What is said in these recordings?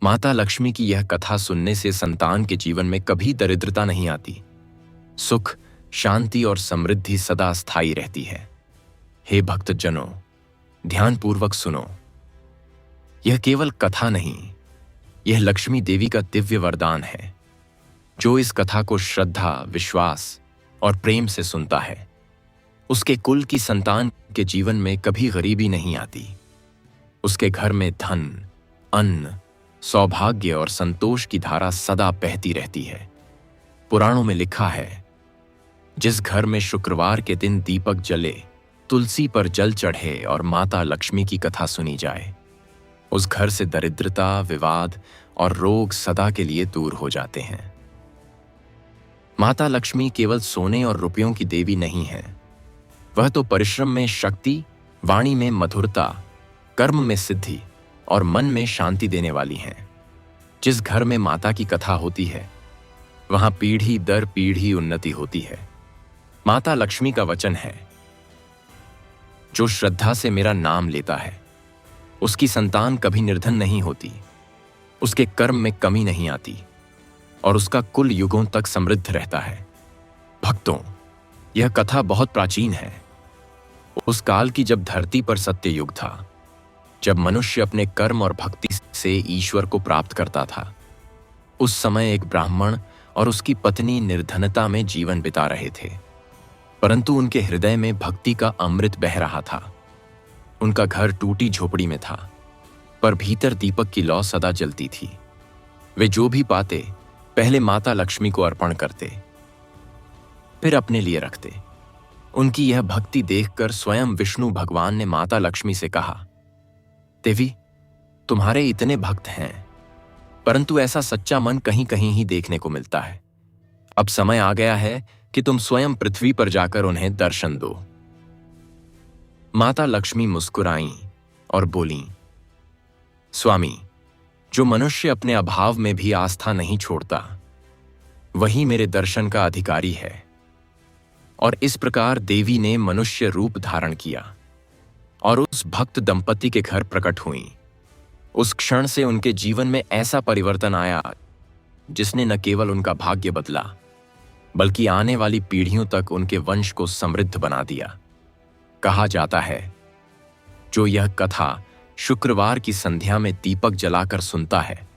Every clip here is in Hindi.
माता लक्ष्मी की यह कथा सुनने से संतान के जीवन में कभी दरिद्रता नहीं आती। सुख, शांति और समृद्धि सदा स्थायी रहती है। हे भक्तजनों, ध्यानपूर्वक सुनो। यह केवल कथा नहीं, यह लक्ष्मी देवी का दिव्य वरदान है। जो इस कथा को श्रद्धा, विश्वास और प्रेम से सुनता है, उसके कुल की संतान के जीवन में कभी गरीबी नहीं आती। उसके घर में धन, अन्न, सौभाग्य और संतोष की धारा सदा बहती रहती है। पुराणों में लिखा है, जिस घर में शुक्रवार के दिन दीपक जले, तुलसी पर जल चढ़े और माता लक्ष्मी की कथा सुनी जाए, उस घर से दरिद्रता, विवाद और रोग सदा के लिए दूर हो जाते हैं। माता लक्ष्मी केवल सोने और रुपयों की देवी नहीं है। वह तो परिश्रम में शक्ति, वाणी में मधुरता, कर्म में सिद्धि और मन में शांति देने वाली हैं। जिस घर में माता की कथा होती है, वहां पीढ़ी दर पीढ़ी उन्नति होती है। माता लक्ष्मी का वचन है, जो श्रद्धा से मेरा नाम लेता है, उसकी संतान कभी निर्धन नहीं होती, उसके कर्म में कमी नहीं आती और उसका कुल युगों तक समृद्ध रहता है। भक्तों, यह कथा बहुत प्राचीन है। उस काल की जब धरती पर सत्य युग था, जब मनुष्य अपने कर्म और भक्ति से ईश्वर को प्राप्त करता था। उस समय एक ब्राह्मण और उसकी पत्नी निर्धनता में जीवन बिता रहे थे, परंतु उनके हृदय में भक्ति का अमृत बह रहा था। उनका घर टूटी झोपड़ी में था, पर भीतर दीपक की लौ सदा जलती थी। वे जो भी पाते, पहले माता लक्ष्मी को अर्पण करते, फिर अपने लिए रखते। उनकी यह भक्ति देखकर स्वयं विष्णु भगवान ने माता लक्ष्मी से कहा, देवी, तुम्हारे इतने भक्त हैं, परंतु ऐसा सच्चा मन कहीं कहीं ही देखने को मिलता है। अब समय आ गया है कि तुम स्वयं पृथ्वी पर जाकर उन्हें दर्शन दो। माता लक्ष्मी मुस्कुराईं और बोलीं, स्वामी, जो मनुष्य अपने अभाव में भी आस्था नहीं छोड़ता, वही मेरे दर्शन का अधिकारी है। और इस प्रकार देवी ने मनुष्य रूप धारण किया और उस भक्त दंपति के घर प्रकट हुई। उस क्षण से उनके जीवन में ऐसा परिवर्तन आया जिसने न केवल उनका भाग्य बदला, बल्कि आने वाली पीढ़ियों तक उनके वंश को समृद्ध बना दिया। कहा जाता है, जो यह कथा शुक्रवार की संध्या में दीपक जलाकर सुनता है,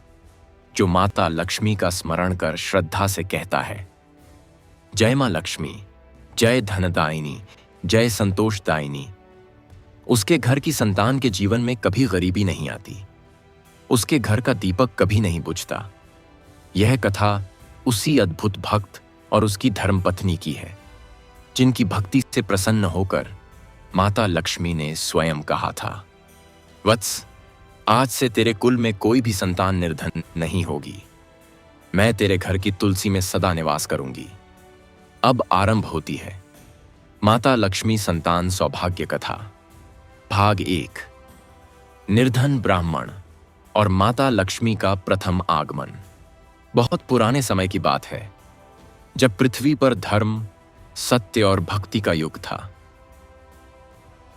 जो माता लक्ष्मी का स्मरण कर श्रद्धा से कहता है, जय मां लक्ष्मी, जय धनदायिनी, जय संतोषदायिनी, उसके घर की संतान के जीवन में कभी गरीबी नहीं आती, उसके घर का दीपक कभी नहीं बुझता। यह कथा उसी अद्भुत भक्त और उसकी धर्मपत्नी की है, जिनकी भक्ति से प्रसन्न होकर माता लक्ष्मी ने स्वयं कहा था, वत्स, आज से तेरे कुल में कोई भी संतान निर्धन नहीं होगी। मैं तेरे घर की तुलसी में सदा निवास करूंगी। अब आरंभ होती है माता लक्ष्मी संतान सौभाग्य कथा। भाग 1, निर्धन ब्राह्मण और माता लक्ष्मी का प्रथम आगमन। बहुत पुराने समय की बात है, जब पृथ्वी पर धर्म, सत्य और भक्ति का युग था।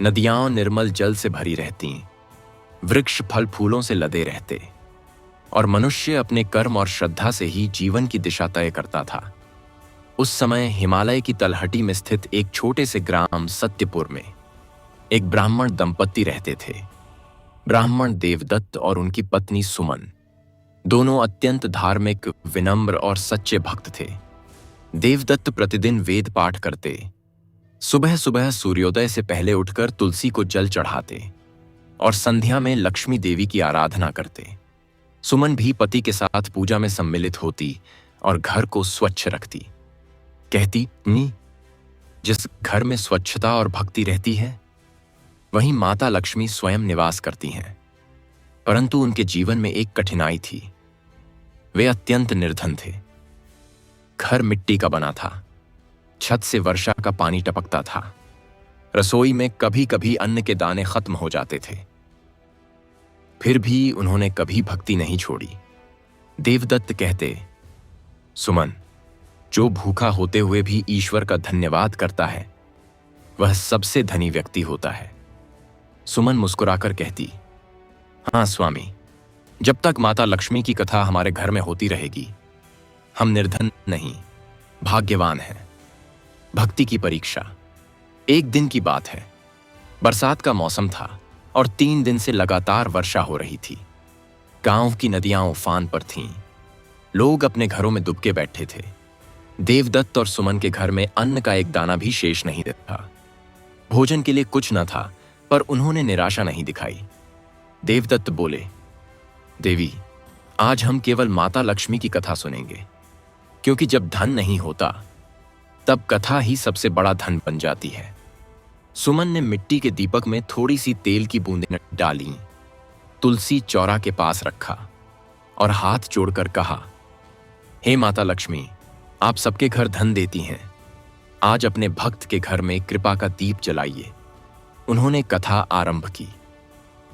नदियां निर्मल जल से भरी रहती, वृक्ष फल फूलों से लदे रहते और मनुष्य अपने कर्म और श्रद्धा से ही जीवन की दिशा तय करता था। उस समय हिमालय की तलहटी में स्थित एक छोटे से ग्राम सत्यपुर में एक ब्राह्मण दंपति रहते थे। ब्राह्मण देवदत्त और उनकी पत्नी सुमन दोनों अत्यंत धार्मिक, विनम्र और सच्चे भक्त थे। देवदत्त प्रतिदिन वेद पाठ करते, सुबह सुबह सूर्योदय से पहले उठकर तुलसी को जल चढ़ाते और संध्या में लक्ष्मी देवी की आराधना करते। सुमन भी पति के साथ पूजा में सम्मिलित होती और घर को स्वच्छ रखती। कहती, जिस घर में स्वच्छता और भक्ति रहती है, वहीं माता लक्ष्मी स्वयं निवास करती हैं। परंतु उनके जीवन में एक कठिनाई थी। वे अत्यंत निर्धन थे। घर मिट्टी का बना था, छत से वर्षा का पानी टपकता था, रसोई में कभी कभी अन्न के दाने खत्म हो जाते थे। फिर भी उन्होंने कभी भक्ति नहीं छोड़ी। देवदत्त कहते, सुमन, जो भूखा होते हुए भी ईश्वर का धन्यवाद करता है, वह सबसे धनी व्यक्ति होता है। सुमन मुस्कुराकर कहती, हाँ स्वामी, जब तक माता लक्ष्मी की कथा हमारे घर में होती रहेगी, हम निर्धन नहीं, भाग्यवान हैं। भक्ति की परीक्षा। एक दिन की बात है। बरसात का मौसम था और 3 दिन से लगातार वर्षा हो रही थी। गांव की नदियां उफान पर थीं। लोग अपने घरों में दुबके बैठे थे। देवदत्त और सुमन के घर में अन्न का एक दाना भी शेष नहीं था। भोजन के लिए कुछ न था, पर उन्होंने निराशा नहीं दिखाई। देवदत्त बोले, देवी, आज हम केवल माता लक्ष्मी की कथा सुनेंगे, क्योंकि जब धन नहीं होता तब कथा ही सबसे बड़ा धन बन जाती है। सुमन ने मिट्टी के दीपक में थोड़ी सी तेल की बूंदें डाली, तुलसी चौरा के पास रखा और हाथ जोड़कर कहा, हे माता लक्ष्मी, आप सबके घर धन देती हैं, आज अपने भक्त के घर में कृपा का दीप जलाइए। उन्होंने कथा आरंभ की।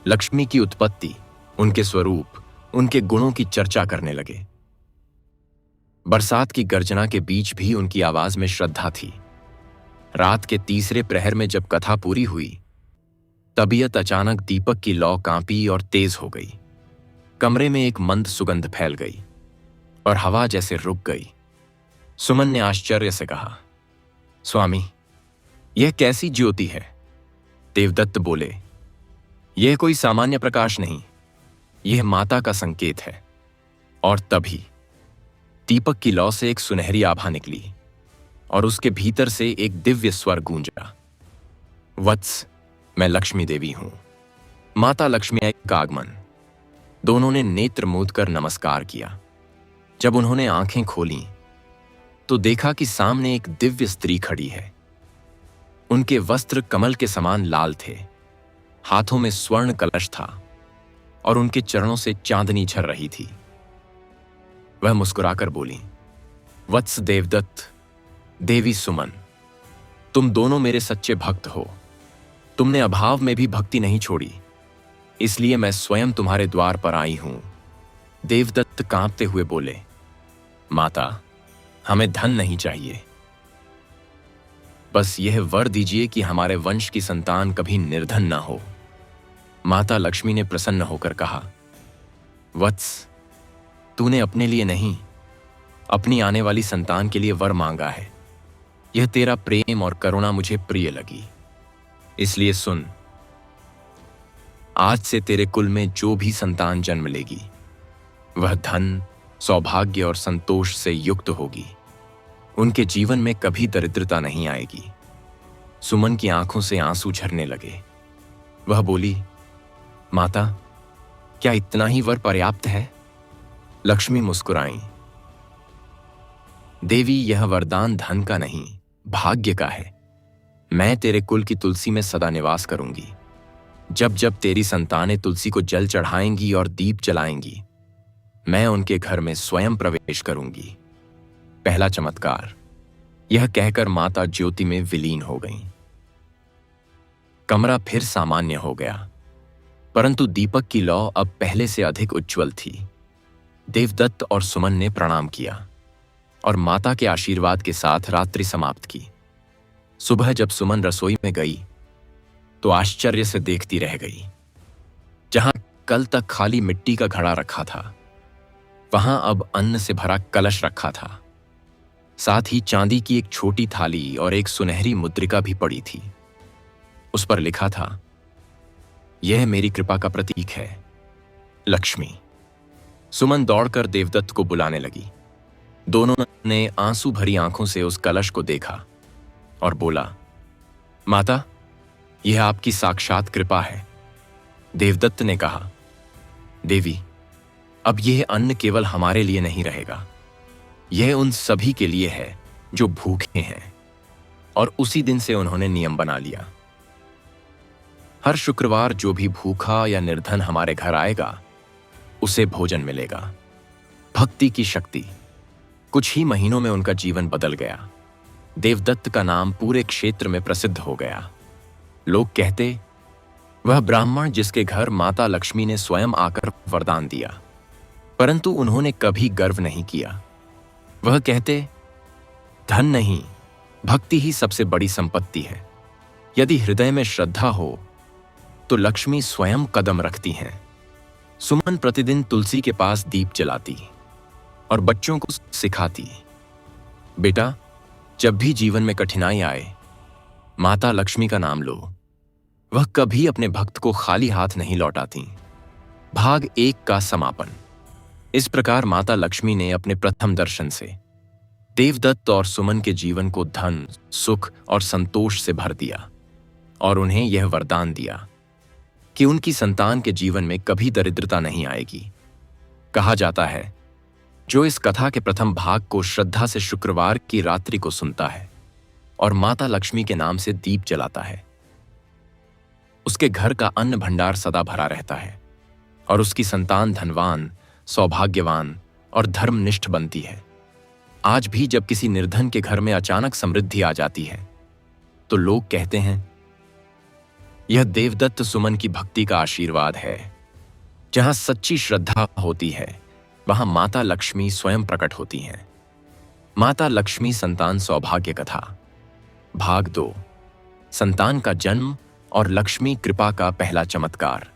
लक्ष्मी की उत्पत्ति, उनके स्वरूप, उनके गुणों की चर्चा करने लगे। बरसात की गर्जना के बीच भी उनकी आवाज में श्रद्धा थी। रात के तीसरे प्रहर में जब कथा पूरी हुई, तबीयत अचानक दीपक की लौ कांपी और तेज हो गई। कमरे में एक मंद सुगंध फैल गई और हवा जैसे रुक गई। सुमन ने आश्चर्य से कहा, स्वामी, यह कैसी ज्योति है? देवदत्त बोले, यह कोई सामान्य प्रकाश नहीं, यह माता का संकेत है। और तभी दीपक की लौ से एक सुनहरी आभा निकली और उसके भीतर से एक दिव्य स्वर गूंजा, वत्स, मैं लक्ष्मी देवी हूं। माता लक्ष्मी का आगमन। दोनों ने नेत्र मूंद कर नमस्कार किया। जब उन्होंने आंखें खोलीं तो देखा कि सामने एक दिव्य स्त्री खड़ी है। उनके वस्त्र कमल के समान लाल थे, हाथों में स्वर्ण कलश था और उनके चरणों से चांदनी झर रही थी। वह मुस्कुराकर बोली, वत्स देवदत्त, देवी सुमन, तुम दोनों मेरे सच्चे भक्त हो। तुमने अभाव में भी भक्ति नहीं छोड़ी, इसलिए मैं स्वयं तुम्हारे द्वार पर आई हूं। देवदत्त कांपते हुए बोले, माता, हमें धन नहीं चाहिए, बस यह वर दीजिए कि हमारे वंश की संतान कभी निर्धन ना हो। माता लक्ष्मी ने प्रसन्न होकर कहा, वत्स, तूने अपने लिए नहीं, अपनी आने वाली संतान के लिए वर मांगा है। यह तेरा प्रेम और करुणा मुझे प्रिय लगी, इसलिए सुन, आज से तेरे कुल में जो भी संतान जन्म लेगी वह धन, सौभाग्य और संतोष से युक्त होगी। उनके जीवन में कभी दरिद्रता नहीं आएगी। सुमन की आंखों से आंसू झरने लगे। वह बोली, माता, क्या इतना ही वर पर्याप्त है? लक्ष्मी मुस्कुराई, देवी, यह वरदान धन का नहीं, भाग्य का है। मैं तेरे कुल की तुलसी में सदा निवास करूंगी। जब जब तेरी संतानें तुलसी को जल चढ़ाएंगी और दीप जलाएंगी, मैं उनके घर में स्वयं प्रवेश करूंगी। पहला चमत्कार। यह कहकर माता ज्योति में विलीन हो गईं। कमरा फिर सामान्य हो गया, परंतु दीपक की लौ अब पहले से अधिक उज्जवल थी। देवदत्त और सुमन ने प्रणाम किया और माता के आशीर्वाद के साथ रात्रि समाप्त की। सुबह जब सुमन रसोई में गई तो आश्चर्य से देखती रह गई। जहां कल तक खाली मिट्टी का घड़ा रखा था, वहां अब अन्न से भरा कलश रखा था। साथ ही चांदी की एक छोटी थाली और एक सुनहरी मुद्रिका भी पड़ी थी। उस पर लिखा था, यह मेरी कृपा का प्रतीक है, लक्ष्मी। सुमन दौड़कर देवदत्त को बुलाने लगी। दोनों ने आंसू भरी आंखों से उस कलश को देखा और बोला, माता, यह आपकी साक्षात कृपा है। देवदत्त ने कहा, देवी, अब यह अन्न केवल हमारे लिए नहीं रहेगा, यह उन सभी के लिए है जो भूखे हैं। और उसी दिन से उन्होंने नियम बना लिया, हर शुक्रवार जो भी भूखा या निर्धन हमारे घर आएगा उसे भोजन मिलेगा। भक्ति की शक्ति। कुछ ही महीनों में उनका जीवन बदल गया। देवदत्त का नाम पूरे क्षेत्र में प्रसिद्ध हो गया। लोग कहते, वह ब्राह्मण जिसके घर माता लक्ष्मी ने स्वयं आकर वरदान दिया। परंतु उन्होंने कभी गर्व नहीं किया। वह कहते, धन नहीं, भक्ति ही सबसे बड़ी संपत्ति है। यदि हृदय में श्रद्धा हो तो लक्ष्मी स्वयं कदम रखती हैं। सुमन प्रतिदिन तुलसी के पास दीप जलाती और बच्चों को सिखाती, बेटा, जब भी जीवन में कठिनाई आए, माता लक्ष्मी का नाम लो। वह कभी अपने भक्त को खाली हाथ नहीं लौटाती। भाग 1 का समापन। इस प्रकार माता लक्ष्मी ने अपने प्रथम दर्शन से देवदत्त और सुमन के जीवन को धन, सुख और संतोष से भर दिया और उन्हें यह वरदान दिया कि उनकी संतान के जीवन में कभी दरिद्रता नहीं आएगी। कहा जाता है, जो इस कथा के प्रथम भाग को श्रद्धा से शुक्रवार की रात्रि को सुनता है और माता लक्ष्मी के नाम से दीप जलाता है, उसके घर का अन्न भंडार सदा भरा रहता है और उसकी संतान धनवान, सौभाग्यवान और धर्मनिष्ठ बनती है। आज भी जब किसी निर्धन के घर में अचानक समृद्धि आ जाती है तो लोग कहते हैं, यह देवदत्त सुमन की भक्ति का आशीर्वाद है। जहां सच्ची श्रद्धा होती है, वहां माता लक्ष्मी स्वयं प्रकट होती हैं। माता लक्ष्मी संतान सौभाग्य कथा, भाग 2। संतान का जन्म और लक्ष्मी कृपा का पहला चमत्कार।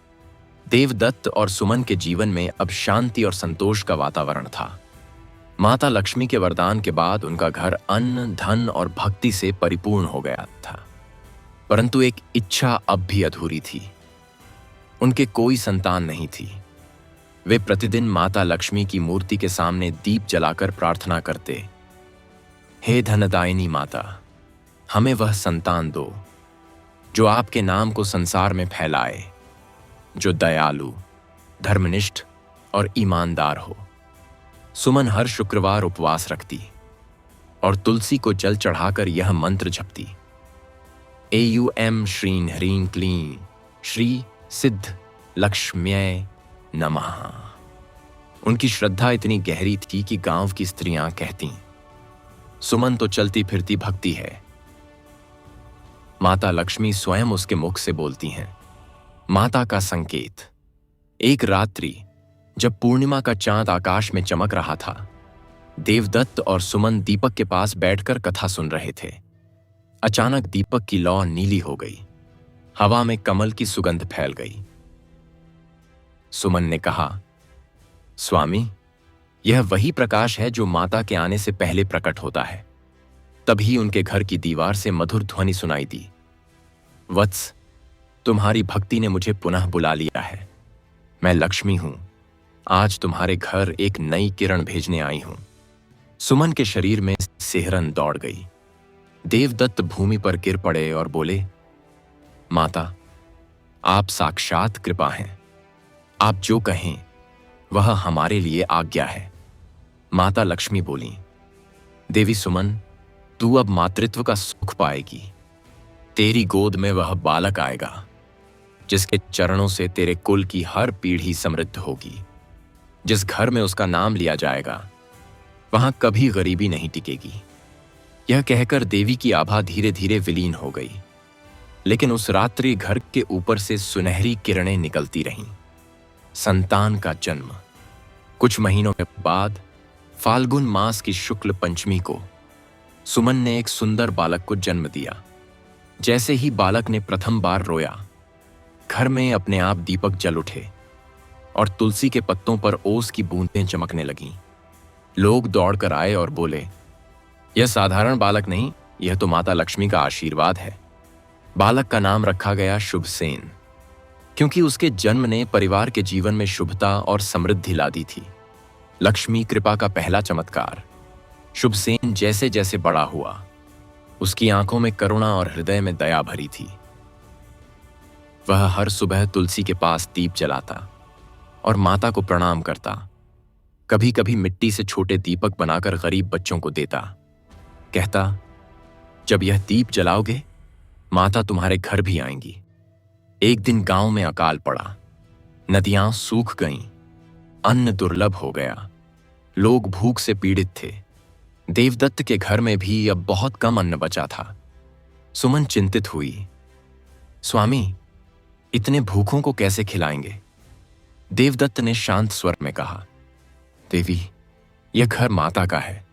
देवदत्त और सुमन के जीवन में अब शांति और संतोष का वातावरण था। माता लक्ष्मी के वरदान के बाद उनका घर अन्न, धन और भक्ति से परिपूर्ण हो गया था। परंतु एक इच्छा अब भी अधूरी थी। उनके कोई संतान नहीं थी। वे प्रतिदिन माता लक्ष्मी की मूर्ति के सामने दीप जलाकर प्रार्थना करते, हे धनदायिनी माता, हमें वह संतान दो जो आपके नाम को संसार में फैलाए, जो दयालु, धर्मनिष्ठ और ईमानदार हो। सुमन हर शुक्रवार उपवास रखती और तुलसी को जल चढ़ाकर यह मंत्र जपती, एयूएम श्रीं ह्रीं क्लीं श्री सिद्ध लक्ष्म्यै नमः। उनकी श्रद्धा इतनी गहरी थी कि गांव की स्त्रियां कहती, सुमन तो चलती फिरती भक्ति है। माता लक्ष्मी स्वयं उसके मुख से बोलती हैं। माता का संकेत। एक रात्रि जब पूर्णिमा का चांद आकाश में चमक रहा था, देवदत्त और सुमन दीपक के पास बैठकर कथा सुन रहे थे। अचानक दीपक की लौ नीली हो गई। हवा में कमल की सुगंध फैल गई। सुमन ने कहा, स्वामी, यह वही प्रकाश है जो माता के आने से पहले प्रकट होता है। तभी उनके घर की दीवार से मधुर ध्वनि सुनाई दी, वत्स, तुम्हारी भक्ति ने मुझे पुनः बुला लिया है। मैं लक्ष्मी हूं। आज तुम्हारे घर एक नई किरण भेजने आई हूं। सुमन के शरीर में सिहरन दौड़ गई। देवदत्त भूमि पर गिर पड़े और बोले, माता, आप साक्षात कृपा हैं। आप जो कहें वह हमारे लिए आज्ञा है। माता लक्ष्मी बोली, देवी सुमन, तू अब मातृत्व का सुख पाएगी। तेरी गोद में वह बालक आएगा जिसके चरणों से तेरे कुल की हर पीढ़ी समृद्ध होगी। जिस घर में उसका नाम लिया जाएगा, वहां कभी गरीबी नहीं टिकेगी। यह कहकर देवी की आभा धीरे धीरे विलीन हो गई। लेकिन उस रात्रि घर के ऊपर से सुनहरी किरणें निकलती रहीं। संतान का जन्म। कुछ महीनों के बाद फाल्गुन मास की शुक्ल पंचमी को सुमन ने एक सुंदर बालक को जन्म दिया। जैसे ही बालक ने प्रथम बार रोया, घर में अपने आप दीपक जल उठे और तुलसी के पत्तों पर ओस की बूंदें चमकने लगीं। लोग दौड़कर आए और बोले, यह साधारण बालक नहीं, यह तो माता लक्ष्मी का आशीर्वाद है। बालक का नाम रखा गया शुभसेन, क्योंकि उसके जन्म ने परिवार के जीवन में शुभता और समृद्धि ला दी थी। लक्ष्मी कृपा का पहला चमत्कार। शुभसेन जैसे जैसे बड़ा हुआ, उसकी आंखों में करुणा और हृदय में दया भरी थी। वह हर सुबह तुलसी के पास दीप जलाता और माता को प्रणाम करता। कभी कभी मिट्टी से छोटे दीपक बनाकर गरीब बच्चों को देता। कहता, जब यह दीप जलाओगे, माता तुम्हारे घर भी आएंगी। एक दिन गांव में अकाल पड़ा। नदियां सूख गईं, अन्न दुर्लभ हो गया। लोग भूख से पीड़ित थे। देवदत्त के घर में भी अब बहुत कम अन्न बचा था। सुमन चिंतित हुई, स्वामी, इतने भूखों को कैसे खिलाएंगे? देवदत्त ने शांत स्वर में कहा, देवी, यह घर माता का है।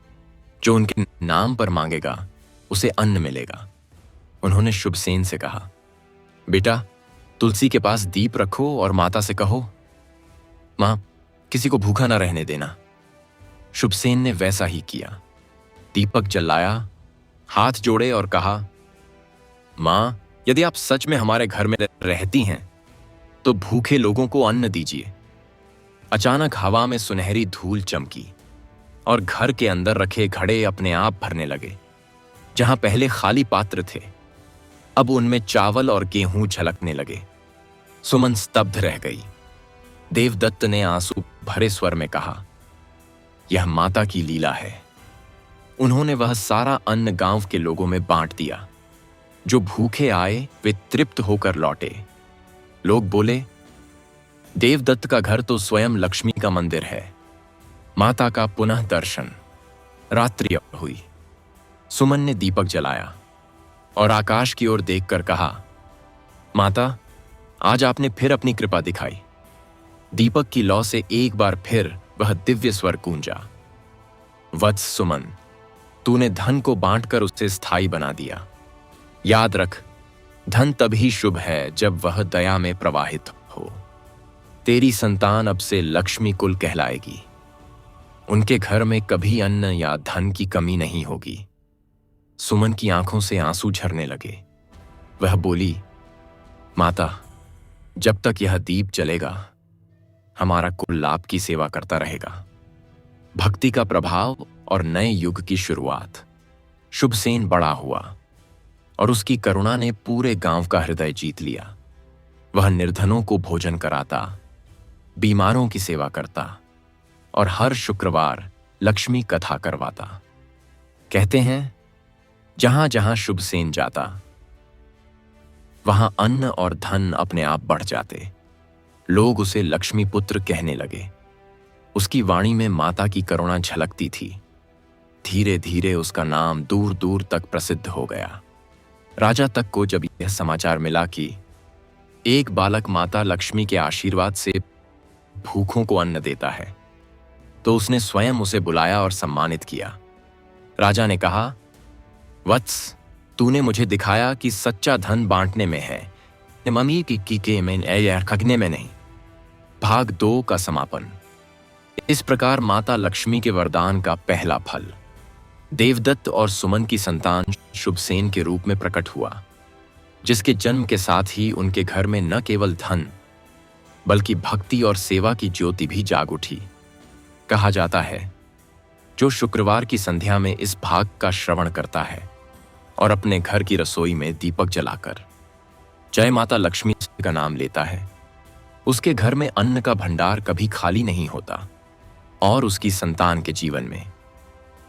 जो उनके नाम पर मांगेगा उसे अन्न मिलेगा। उन्होंने शुभसेन से कहा, बेटा, तुलसी के पास दीप रखो और माता से कहो, मां, किसी को भूखा ना रहने देना। शुभसेन ने वैसा ही किया। दीपक जलाया, हाथ जोड़े और कहा, मां, यदि आप सच में हमारे घर में रहती हैं तो भूखे लोगों को अन्न दीजिए। अचानक हवा में सुनहरी धूल चमकी और घर के अंदर रखे घड़े अपने आप भरने लगे। जहां पहले खाली पात्र थे, अब उनमें चावल और गेहूं झलकने लगे। सुमन स्तब्ध रह गई। देवदत्त ने आंसू भरे स्वर में कहा, यह माता की लीला है। उन्होंने वह सारा अन्न गांव के लोगों में बांट दिया। जो भूखे आए वे तृप्त होकर लौटे। लोग बोले, देवदत्त का घर तो स्वयं लक्ष्मी का मंदिर है। माता का पुनः दर्शन। रात्रि हुई। सुमन ने दीपक जलाया और आकाश की ओर देखकर कहा, माता, आज आपने फिर अपनी कृपा दिखाई। दीपक की लौ से एक बार फिर वह दिव्य स्वर गूंजा, वत्स सुमन, तूने धन को बांटकर उसे स्थायी बना दिया। याद रख, धन तभी शुभ है जब वह दया में प्रवाहित हो। तेरी संतान अब से लक्ष्मी कुल कहलाएगी। उनके घर में कभी अन्न या धन की कमी नहीं होगी। सुमन की आंखों से आंसू झरने लगे। वह बोली, माता, जब तक यह दीप जलेगा हमारा कुल लाभ की सेवा करता रहेगा। भक्ति का प्रभाव और नए युग की शुरुआत। शुभसेन बड़ा हुआ और उसकी करुणा ने पूरे गांव का हृदय जीत लिया। वह निर्धनों को भोजन कराता, बीमारों की सेवा करता और हर शुक्रवार लक्ष्मी कथा करवाता। कहते हैं, जहां जहां शुभसेन जाता वहां अन्न और धन अपने आप बढ़ जाते। लोग उसे लक्ष्मी पुत्र कहने लगे। उसकी वाणी में माता की करुणा झलकती थी। धीरे धीरे उसका नाम दूर दूर तक प्रसिद्ध हो गया। राजा तक को जब यह समाचार मिला कि एक बालक माता लक्ष्मी के आशीर्वाद से भूखों को अन्न देता है, तो उसने स्वयं उसे बुलाया और सम्मानित किया। राजा ने कहा, वत्स, तूने मुझे दिखाया कि सच्चा धन बांटने में है, मम्मी की के में खगने में नहीं। भाग 2 का समापन। इस प्रकार माता लक्ष्मी के वरदान का पहला फल देवदत्त और सुमन की संतान शुभसेन के रूप में प्रकट हुआ, जिसके जन्म के साथ ही उनके घर में न केवल धन बल्कि भक्ति और सेवा की ज्योति भी जाग उठी। कहा जाता है, जो शुक्रवार की संध्या में इस भाग का श्रवण करता है और अपने घर की रसोई में दीपक जलाकर जय माता लक्ष्मी का नाम लेता है, उसके घर में अन्न का भंडार कभी खाली नहीं होता और उसकी संतान के जीवन में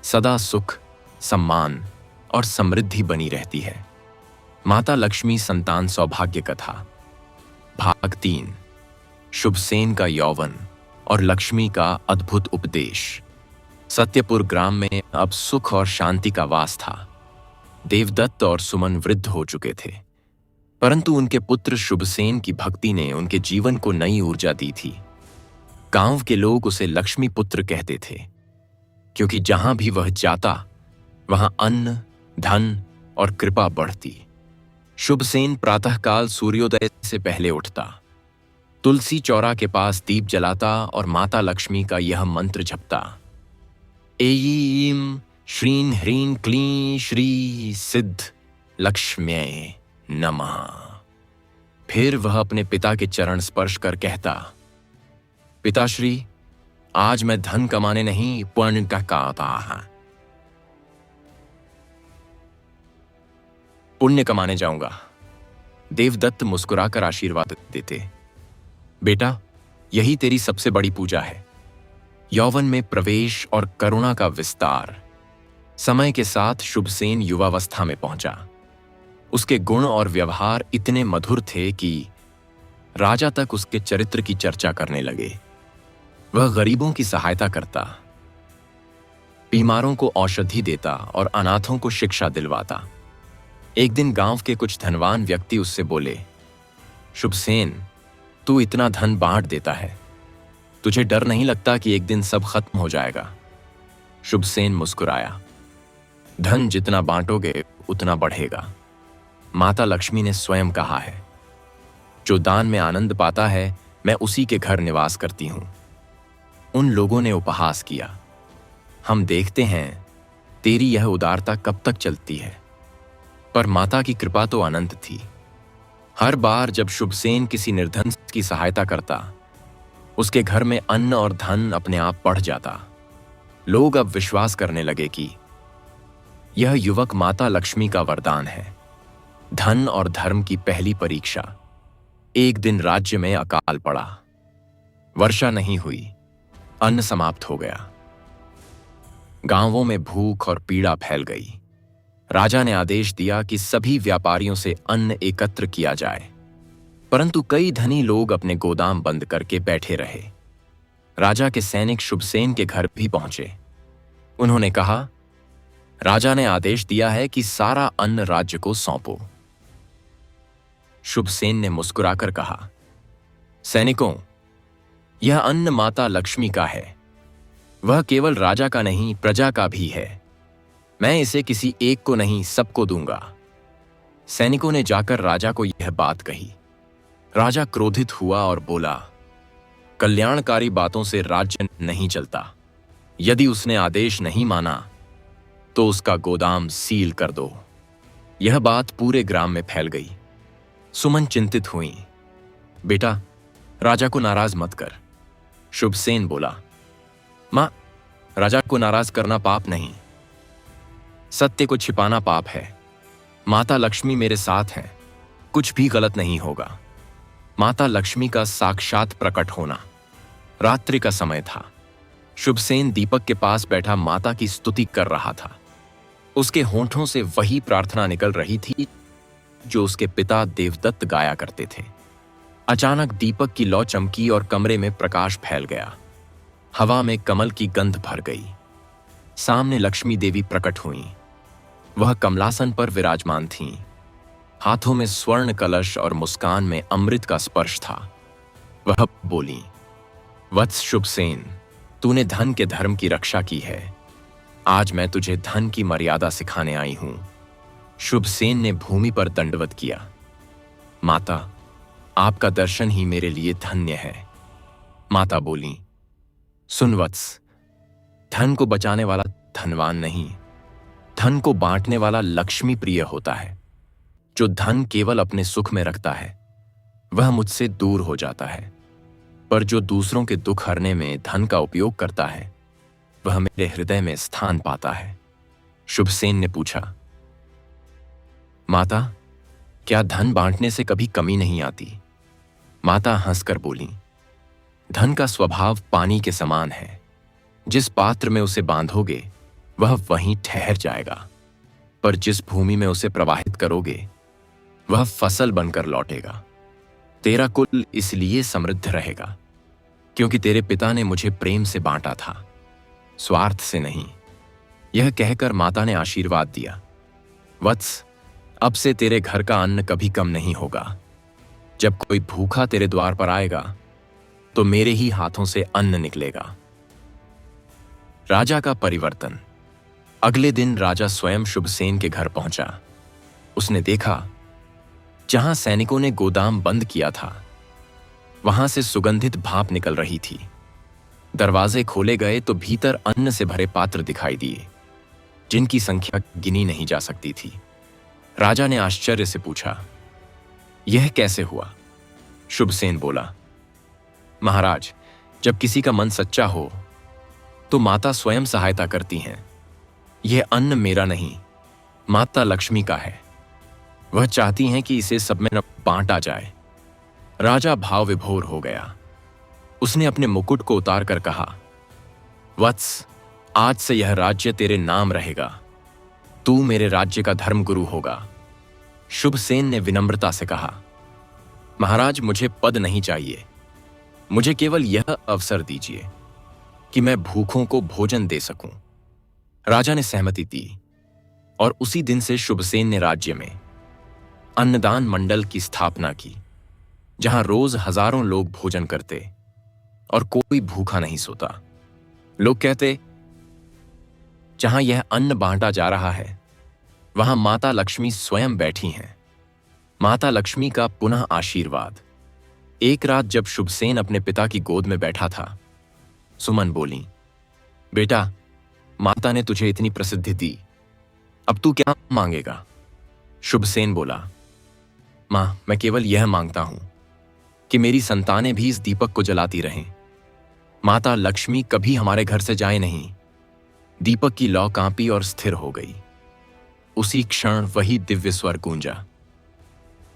सदा सुख, सम्मान और समृद्धि बनी रहती है। माता लक्ष्मी संतान सौभाग्य कथा। भाग 3। शुभसेन का यौवन और लक्ष्मी का अद्भुत उपदेश। सत्यपुर ग्राम में अब सुख और शांति का वास था। देवदत्त और सुमन वृद्ध हो चुके थे, परंतु उनके पुत्र शुभसेन की भक्ति ने उनके जीवन को नई ऊर्जा दी थी। गांव के लोग उसे लक्ष्मी पुत्र कहते थे, क्योंकि जहां भी वह जाता वहां अन्न, धन और कृपा बढ़ती। शुभसेन प्रातःकाल सूर्योदय से पहले उठता, तुलसी चौरा के पास दीप जलाता और माता लक्ष्मी का यह मंत्र जपता, ऐं श्रीं ह्रीं क्लीं श्री सिद्ध लक्ष्म्यै नमः। फिर वह अपने पिता के चरण स्पर्श कर कहता, पिताश्री, आज मैं धन कमाने नहीं पुण्य का कहता हूं, पुण्य कमाने जाऊंगा। देवदत्त मुस्कुराकर आशीर्वाद देते, बेटा, यही तेरी सबसे बड़ी पूजा है। यौवन में प्रवेश और करुणा का विस्तार। समय के साथ शुभसेन युवावस्था में पहुंचा। उसके गुण और व्यवहार इतने मधुर थे कि राजा तक उसके चरित्र की चर्चा करने लगे। वह गरीबों की सहायता करता, बीमारों को औषधि देता और अनाथों को शिक्षा दिलवाता। एक दिन गांव के कुछ धनवान व्यक्ति उससे बोले, शुभसेन, तू इतना धन बांट देता है, तुझे डर नहीं लगता कि एक दिन सब खत्म हो जाएगा? शुभसेन मुस्कुराया, धन जितना बांटोगे उतना बढ़ेगा। माता लक्ष्मी ने स्वयं कहा है, जो दान में आनंद पाता है मैं उसी के घर निवास करती हूं। उन लोगों ने उपहास किया, हम देखते हैं तेरी यह उदारता कब तक चलती है। पर माता की कृपा तो अनंत थी। हर बार जब शुभसेन किसी निर्धन की सहायता करता, उसके घर में अन्न और धन अपने आप बढ़ जाता। लोग अब विश्वास करने लगे कि यह युवक माता लक्ष्मी का वरदान है। धन और धर्म की पहली परीक्षा। एक दिन राज्य में अकाल पड़ा। वर्षा नहीं हुई, अन्न समाप्त हो गया। गांवों में भूख और पीड़ा फैल गई। राजा ने आदेश दिया कि सभी व्यापारियों से अन्न एकत्र किया जाए, परंतु कई धनी लोग अपने गोदाम बंद करके बैठे रहे। राजा के सैनिक शुभसेन के घर भी पहुंचे। उन्होंने कहा, राजा ने आदेश दिया है कि सारा अन्न राज्य को सौंपो। शुभसेन ने मुस्कुराकर कहा, सैनिकों, यह अन्न माता लक्ष्मी का है। वह केवल राजा का नहीं, प्रजा का भी है। मैं इसे किसी एक को नहीं, सबको दूंगा। सैनिकों ने जाकर राजा को यह बात कही। राजा क्रोधित हुआ और बोला, कल्याणकारी बातों से राज्य नहीं चलता। यदि उसने आदेश नहीं माना तो उसका गोदाम सील कर दो। यह बात पूरे ग्राम में फैल गई। सुमन चिंतित हुई। बेटा, राजा को नाराज मत कर। शुभसेन बोला, मां, राजा को नाराज करना पाप नहीं, सत्य को छिपाना पाप है। माता लक्ष्मी मेरे साथ है, कुछ भी गलत नहीं होगा। माता लक्ष्मी का साक्षात प्रकट होना। रात्रि का समय था। शुभसेन दीपक के पास बैठा माता की स्तुति कर रहा था। उसके होंठों से वही प्रार्थना निकल रही थी जो उसके पिता देवदत्त गाया करते थे। अचानक दीपक की लौ चमकी और कमरे में प्रकाश फैल गया। हवा में कमल की गंध भर गई। सामने लक्ष्मी देवी प्रकट हुईं। वह कमलासन पर विराजमान थीं। हाथों में स्वर्ण कलश और मुस्कान में अमृत का स्पर्श था। वह बोली, वत्स शुभसेन, तूने धन के धर्म की रक्षा की है। आज मैं तुझे धन की मर्यादा सिखाने आई हूं। शुभसेन ने भूमि पर दंडवत किया। माता, आपका दर्शन ही मेरे लिए धन्य है। माता बोली, सुन वत्स, धन को बचाने वाला धनवान नहीं, धन को बांटने वाला लक्ष्मी प्रिय होता है। जो धन केवल अपने सुख में रखता है वह मुझसे दूर हो जाता है, पर जो दूसरों के दुख हरने में धन का उपयोग करता है वह मेरे हृदय में स्थान पाता है। शुभसेन ने पूछा, माता, क्या धन बांटने से कभी कमी नहीं आती? माता हंसकर बोली, धन का स्वभाव पानी के समान है। जिस पात्र में उसे बांधोगे वह वहीं ठहर जाएगा, पर जिस भूमि में उसे प्रवाहित करोगे वह फसल बनकर लौटेगा। तेरा कुल इसलिए समृद्ध रहेगा क्योंकि तेरे पिता ने मुझे प्रेम से बांटा था, स्वार्थ से नहीं। यह कहकर माता ने आशीर्वाद दिया, वत्स, अब से तेरे घर का अन्न कभी कम नहीं होगा। जब कोई भूखा तेरे द्वार पर आएगा तो मेरे ही हाथों से अन्न निकलेगा। राजा का परिवर्तन। अगले दिन राजा स्वयं शुभसेन के घर पहुंचा। उसने देखा, जहां सैनिकों ने गोदाम बंद किया था वहां से सुगंधित भाप निकल रही थी। दरवाजे खोले गए तो भीतर अन्न से भरे पात्र दिखाई दिए, जिनकी संख्या गिनी नहीं जा सकती थी। राजा ने आश्चर्य से पूछा, यह कैसे हुआ? शुभसेन बोला, महाराज, जब किसी का मन सच्चा हो तो माता स्वयं सहायता करती हैं। यह अन्न मेरा नहीं, माता लक्ष्मी का है। वह चाहती हैं कि इसे सब में न बांटा जाए। राजा भाव विभोर हो गया। उसने अपने मुकुट को उतार कर कहा, वत्स, आज से यह राज्य तेरे नाम रहेगा। तू मेरे राज्य का धर्मगुरु होगा। शुभसेन ने विनम्रता से कहा, महाराज, मुझे पद नहीं चाहिए। मुझे केवल यह अवसर दीजिए कि मैं भूखों को भोजन दे सकूं। राजा ने सहमति दी और उसी दिन से शुभसेन ने राज्य में अन्नदान मंडल की स्थापना की, जहां रोज हजारों लोग भोजन करते और कोई भूखा नहीं सोता। लोग कहते, जहां यह अन्न बांटा जा रहा है वहां माता लक्ष्मी स्वयं बैठी हैं। माता लक्ष्मी का पुनः आशीर्वाद। एक रात जब शुभसेन अपने पिता की गोद में बैठा था, सुमन बोली, बेटा, माता ने तुझे इतनी प्रसिद्धि दी, अब तू क्या मांगेगा? शुभसेन बोला, मां, मैं केवल यह मांगता हूं कि मेरी संतानें भी इस दीपक को जलाती रहें। माता लक्ष्मी कभी हमारे घर से जाए नहीं। दीपक की लौ कांपी और स्थिर हो गई। उसी क्षण वही दिव्य स्वर गूंजा,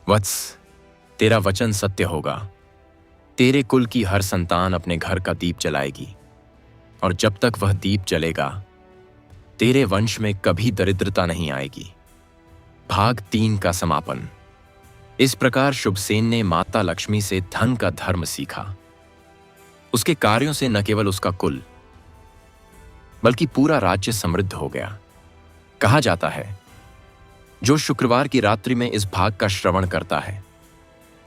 वत्स, तेरा वचन सत्य होगा। तेरे कुल की हर संतान अपने घर का दीप जलाएगी, और जब तक वह दीप जलेगा तेरे वंश में कभी दरिद्रता नहीं आएगी। भाग 3 का समापन। इस प्रकार शुभसेन ने माता लक्ष्मी से धन का धर्म सीखा। उसके कार्यों से न केवल उसका कुल बल्कि पूरा राज्य समृद्ध हो गया। कहा जाता है, जो शुक्रवार की रात्रि में इस भाग का श्रवण करता है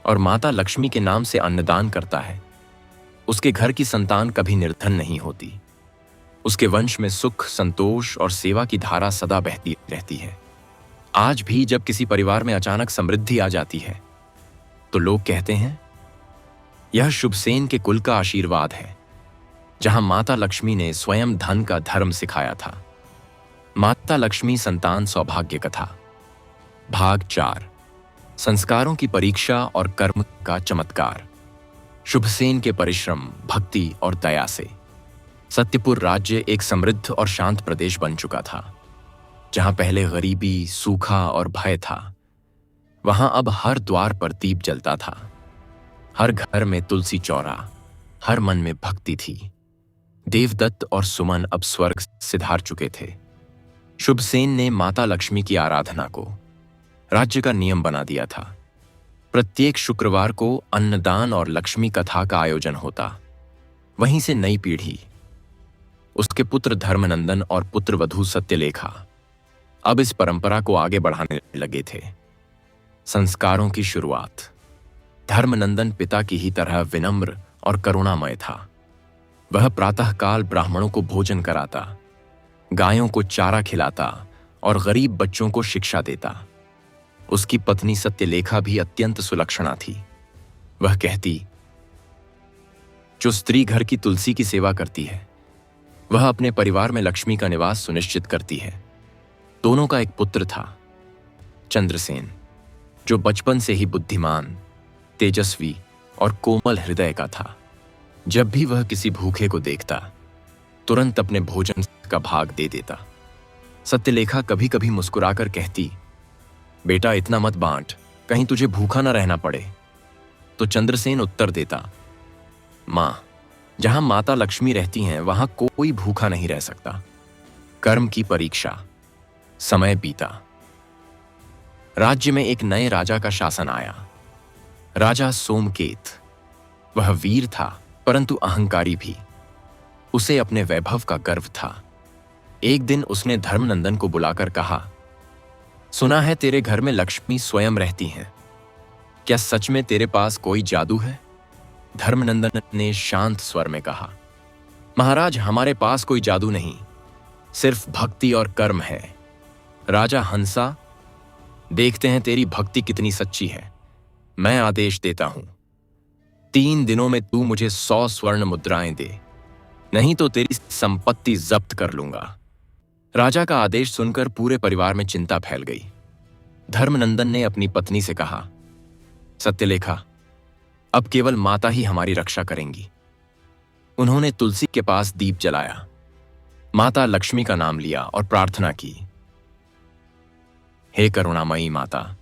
और माता लक्ष्मी के नाम से अन्नदान करता है, उसके घर की संतान कभी निर्धन नहीं होती। उसके वंश में सुख, संतोष और सेवा की धारा सदा बहती रहती है। आज भी जब किसी परिवार में अचानक समृद्धि आ जाती है तो लोग कहते हैं, यह शुभसेन के कुल का आशीर्वाद है, जहां माता लक्ष्मी ने स्वयं धन का धर्म सिखाया था। माता लक्ष्मी संतान सौभाग्य कथा। भाग 4। संस्कारों की परीक्षा और कर्म का चमत्कार। शुभसेन के परिश्रम, भक्ति और दया से सत्यपुर राज्य एक समृद्ध और शांत प्रदेश बन चुका था। जहां पहले गरीबी, सूखा और भय था, वहां अब हर द्वार पर दीप जलता था। हर घर में तुलसी चौरा, हर मन में भक्ति थी। देवदत्त और सुमन अब स्वर्ग सिधार चुके थे। शुभसेन ने माता लक्ष्मी की आराधना को राज्य का नियम बना दिया था। प्रत्येक शुक्रवार को अन्नदान और लक्ष्मी कथा का आयोजन होता। वहीं से नई पीढ़ी, उसके पुत्र धर्मनंदन और पुत्र वधू सत्यलेखा, अब इस परंपरा को आगे बढ़ाने लगे थे। संस्कारों की शुरुआत। धर्मनंदन पिता की ही तरह विनम्र और करुणामय था। वह प्रातःकाल ब्राह्मणों को भोजन कराता, गायों को चारा खिलाता और गरीब बच्चों को शिक्षा देता। उसकी पत्नी सत्यलेखा भी अत्यंत सुलक्षणा थी। वह कहती, जो स्त्री घर की तुलसी की सेवा करती है, वह अपने परिवार में लक्ष्मी का निवास सुनिश्चित करती है। दोनों का एक पुत्र था, चंद्रसेन, जो बचपन से ही बुद्धिमान, तेजस्वी और कोमल हृदय का था। जब भी वह किसी भूखे को देखता, तुरंत अपने भोजन का भाग दे देता। सत्यलेखा कभी कभी मुस्कुराकर कहती, बेटा, इतना मत बांट, कहीं तुझे भूखा न रहना पड़े। तो चंद्रसेन उत्तर देता, मां, जहां माता लक्ष्मी रहती हैं वहां कोई भूखा नहीं रह सकता। कर्म की परीक्षा। समय बीता। राज्य में एक नए राजा का शासन आया। राजा सोमकेत। वह वीर था परंतु अहंकारी भी। उसे अपने वैभव का गर्व था। एक दिन उसने धर्मनंदन को बुलाकर कहा, सुना है तेरे घर में लक्ष्मी स्वयं रहती हैं। क्या सच में तेरे पास कोई जादू है? धर्मनंदन ने शांत स्वर में कहा, महाराज, हमारे पास कोई जादू नहीं, सिर्फ भक्ति और कर्म है। राजा हंसा, देखते हैं तेरी भक्ति कितनी सच्ची है। मैं आदेश देता हूं, 3 दिनों में तू मुझे 100 स्वर्ण मुद्राएं दे, नहीं तो तेरी संपत्ति जब्त कर लूंगा। राजा का आदेश सुनकर पूरे परिवार में चिंता फैल गई। धर्मनंदन ने अपनी पत्नी से कहा, सत्यलेखा, अब केवल माता ही हमारी रक्षा करेंगी। उन्होंने तुलसी के पास दीप जलाया, माता लक्ष्मी का नाम लिया और प्रार्थना की, हे करुणामयी माता,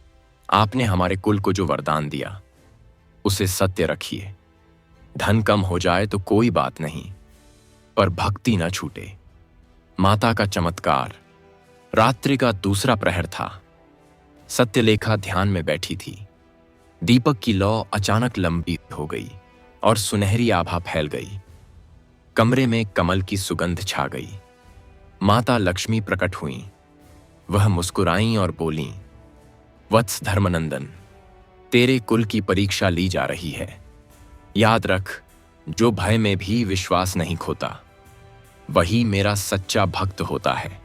आपने हमारे कुल को जो वरदान दिया उसे सत्य रखिए। धन कम हो जाए तो कोई बात नहीं, पर भक्ति न छूटे। माता का चमत्कार। रात्रि का दूसरा प्रहर था। सत्यलेखा ध्यान में बैठी थी। दीपक की लौ अचानक लंबी हो गई और सुनहरी आभा फैल गई। कमरे में कमल की सुगंध छा गई। माता लक्ष्मी प्रकट हुईं। वह मुस्कुराईं और बोलीं, वत्स धर्मनंदन, तेरे कुल की परीक्षा ली जा रही है। याद रख, जो भय में भी विश्वास नहीं खोता, वही मेरा सच्चा भक्त होता है।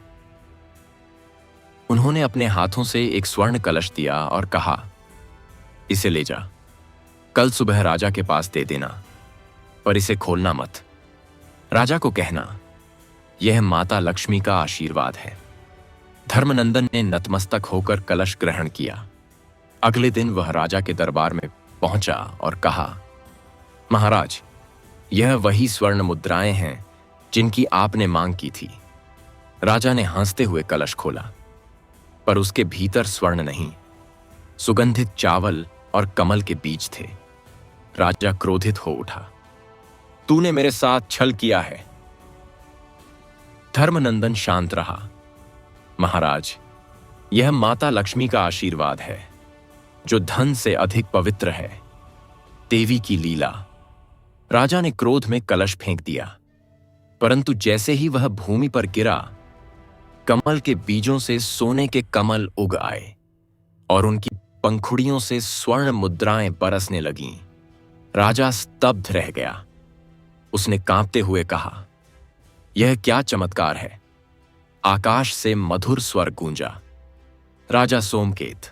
उन्होंने अपने हाथों से एक स्वर्ण कलश दिया और कहा, इसे ले जा, कल सुबह राजा के पास दे देना, पर इसे खोलना मत। राजा को कहना, यह माता लक्ष्मी का आशीर्वाद है। धर्मनंदन ने नतमस्तक होकर कलश ग्रहण किया। अगले दिन वह राजा के दरबार में पहुंचा और कहा, महाराज, यह वही स्वर्ण मुद्राएं हैं जिनकी आपने मांग की थी। राजा ने हंसते हुए कलश खोला, पर उसके भीतर स्वर्ण नहीं, सुगंधित चावल और कमल के बीज थे। राजा क्रोधित हो उठा, तूने मेरे साथ छल किया है। धर्मनंदन शांत रहा। महाराज, यह माता लक्ष्मी का आशीर्वाद है, जो धन से अधिक पवित्र है। देवी की लीला। राजा ने क्रोध में कलश फेंक दिया, परंतु जैसे ही वह भूमि पर गिरा, कमल के बीजों से सोने के कमल उग आए और उनकी पंखुड़ियों से स्वर्ण मुद्राएं बरसने लगीं। राजा स्तब्ध रह गया। उसने कांपते हुए कहा, यह क्या चमत्कार है। आकाश से मधुर स्वर गूंजा, राजा सोमकेत,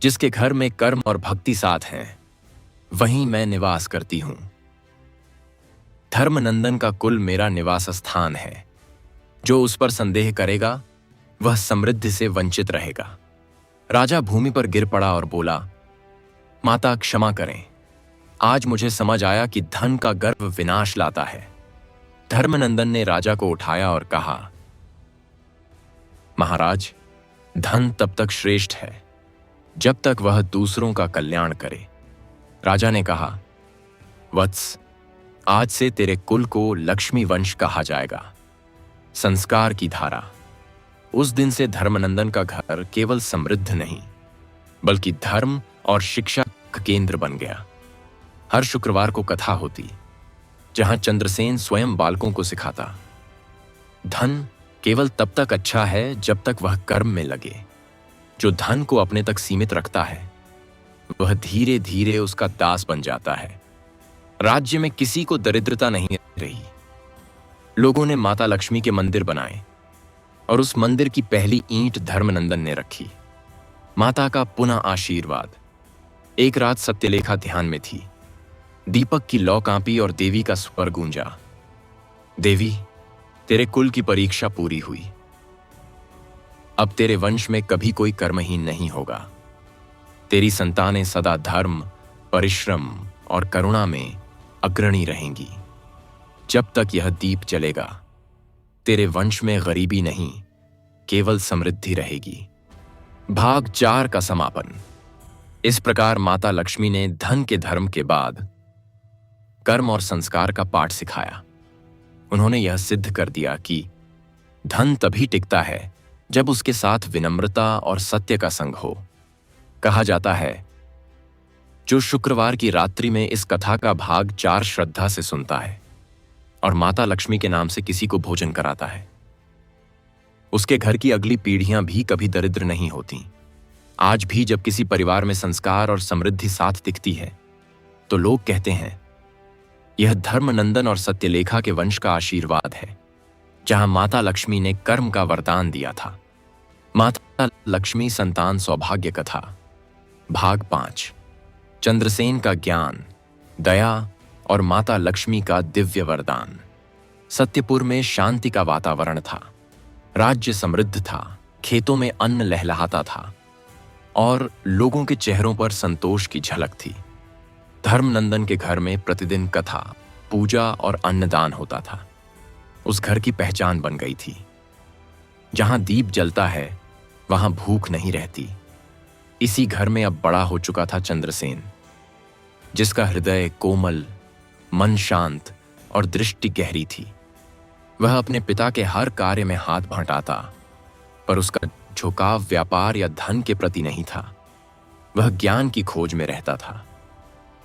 जिसके घर में कर्म और भक्ति साथ हैं, वहीं मैं निवास करती हूं। धर्मनंदन का कुल मेरा निवास स्थान है। जो उस पर संदेह करेगा वह समृद्धि से वंचित रहेगा। राजा भूमि पर गिर पड़ा और बोला, माता क्षमा करें, आज मुझे समझ आया कि धन का गर्व विनाश लाता है। धर्मनंदन ने राजा को उठाया और कहा, महाराज, धन तब तक श्रेष्ठ है जब तक वह दूसरों का कल्याण करे। राजा ने कहा, वत्स, आज से तेरे कुल को लक्ष्मी वंश कहा जाएगा। संस्कार की धारा। उस दिन से धर्मनंदन का घर केवल समृद्ध नहीं, बल्कि धर्म और शिक्षा का केंद्र बन गया। हर शुक्रवार को कथा होती, जहां चंद्रसेन स्वयं बालकों को सिखाता, धन केवल तब तक अच्छा है जब तक वह कर्म में लगे। जो धन को अपने तक सीमित रखता है, वह धीरे धीरे उसका दास बन जाता है। राज्य में किसी को दरिद्रता नहीं रही। लोगों ने माता लक्ष्मी के मंदिर बनाए और उस मंदिर की पहली ईंट धर्मनंदन ने रखी। माता का पुनः आशीर्वाद। एक रात सत्यलेखा ध्यान में थी। दीपक की लौ कांपी और देवी का स्वर गूंजा, देवी, तेरे कुल की परीक्षा पूरी हुई। अब तेरे वंश में कभी कोई कर्महीन नहीं होगा। तेरी संतानें सदा धर्म, परिश्रम और करुणा में अग्रणी रहेंगी। जब तक यह दीप जलेगा, तेरे वंश में गरीबी नहीं, केवल समृद्धि रहेगी। भाग 4 का समापन। इस प्रकार माता लक्ष्मी ने धन के धर्म के बाद कर्म और संस्कार का पाठ सिखाया। उन्होंने यह सिद्ध कर दिया कि धन तभी टिकता है जब उसके साथ विनम्रता और सत्य का संग हो। कहा जाता है, जो शुक्रवार की रात्रि में इस कथा का भाग 4 श्रद्धा से सुनता है और माता लक्ष्मी के नाम से किसी को भोजन कराता है, उसके घर की अगली पीढ़ियां भी कभी दरिद्र नहीं होती। आज भी जब किसी परिवार में संस्कार और समृद्धि साथ दिखती है, तो लोग कहते हैं, यह धर्मनंदन और सत्यलेखा के वंश का आशीर्वाद है, जहां माता लक्ष्मी ने कर्म का वरदान दिया था। माता लक्ष्मी संतान सौभाग्य कथा, भाग 5। चंद्रसेन का ज्ञान, दया और माता लक्ष्मी का दिव्य वरदान। सत्यपुर में शांति का वातावरण था। राज्य समृद्ध था, खेतों में अन्न लहलहाता था और लोगों के चेहरों पर संतोष की झलक थी। धर्मनंदन के घर में प्रतिदिन कथा, पूजा और अन्नदान होता था। उस घर की पहचान बन गई थी। जहां दीप जलता है, वहां भूख नहीं रहती। इसी घर में अब बड़ा हो चुका था चंद्रसेन, जिसका हृदय कोमल, मन शांत और दृष्टि गहरी थी। वह अपने पिता के हर कार्य में हाथ बंटाता, पर उसका झुकाव व्यापार या धन के प्रति नहीं था। वह ज्ञान की खोज में रहता था।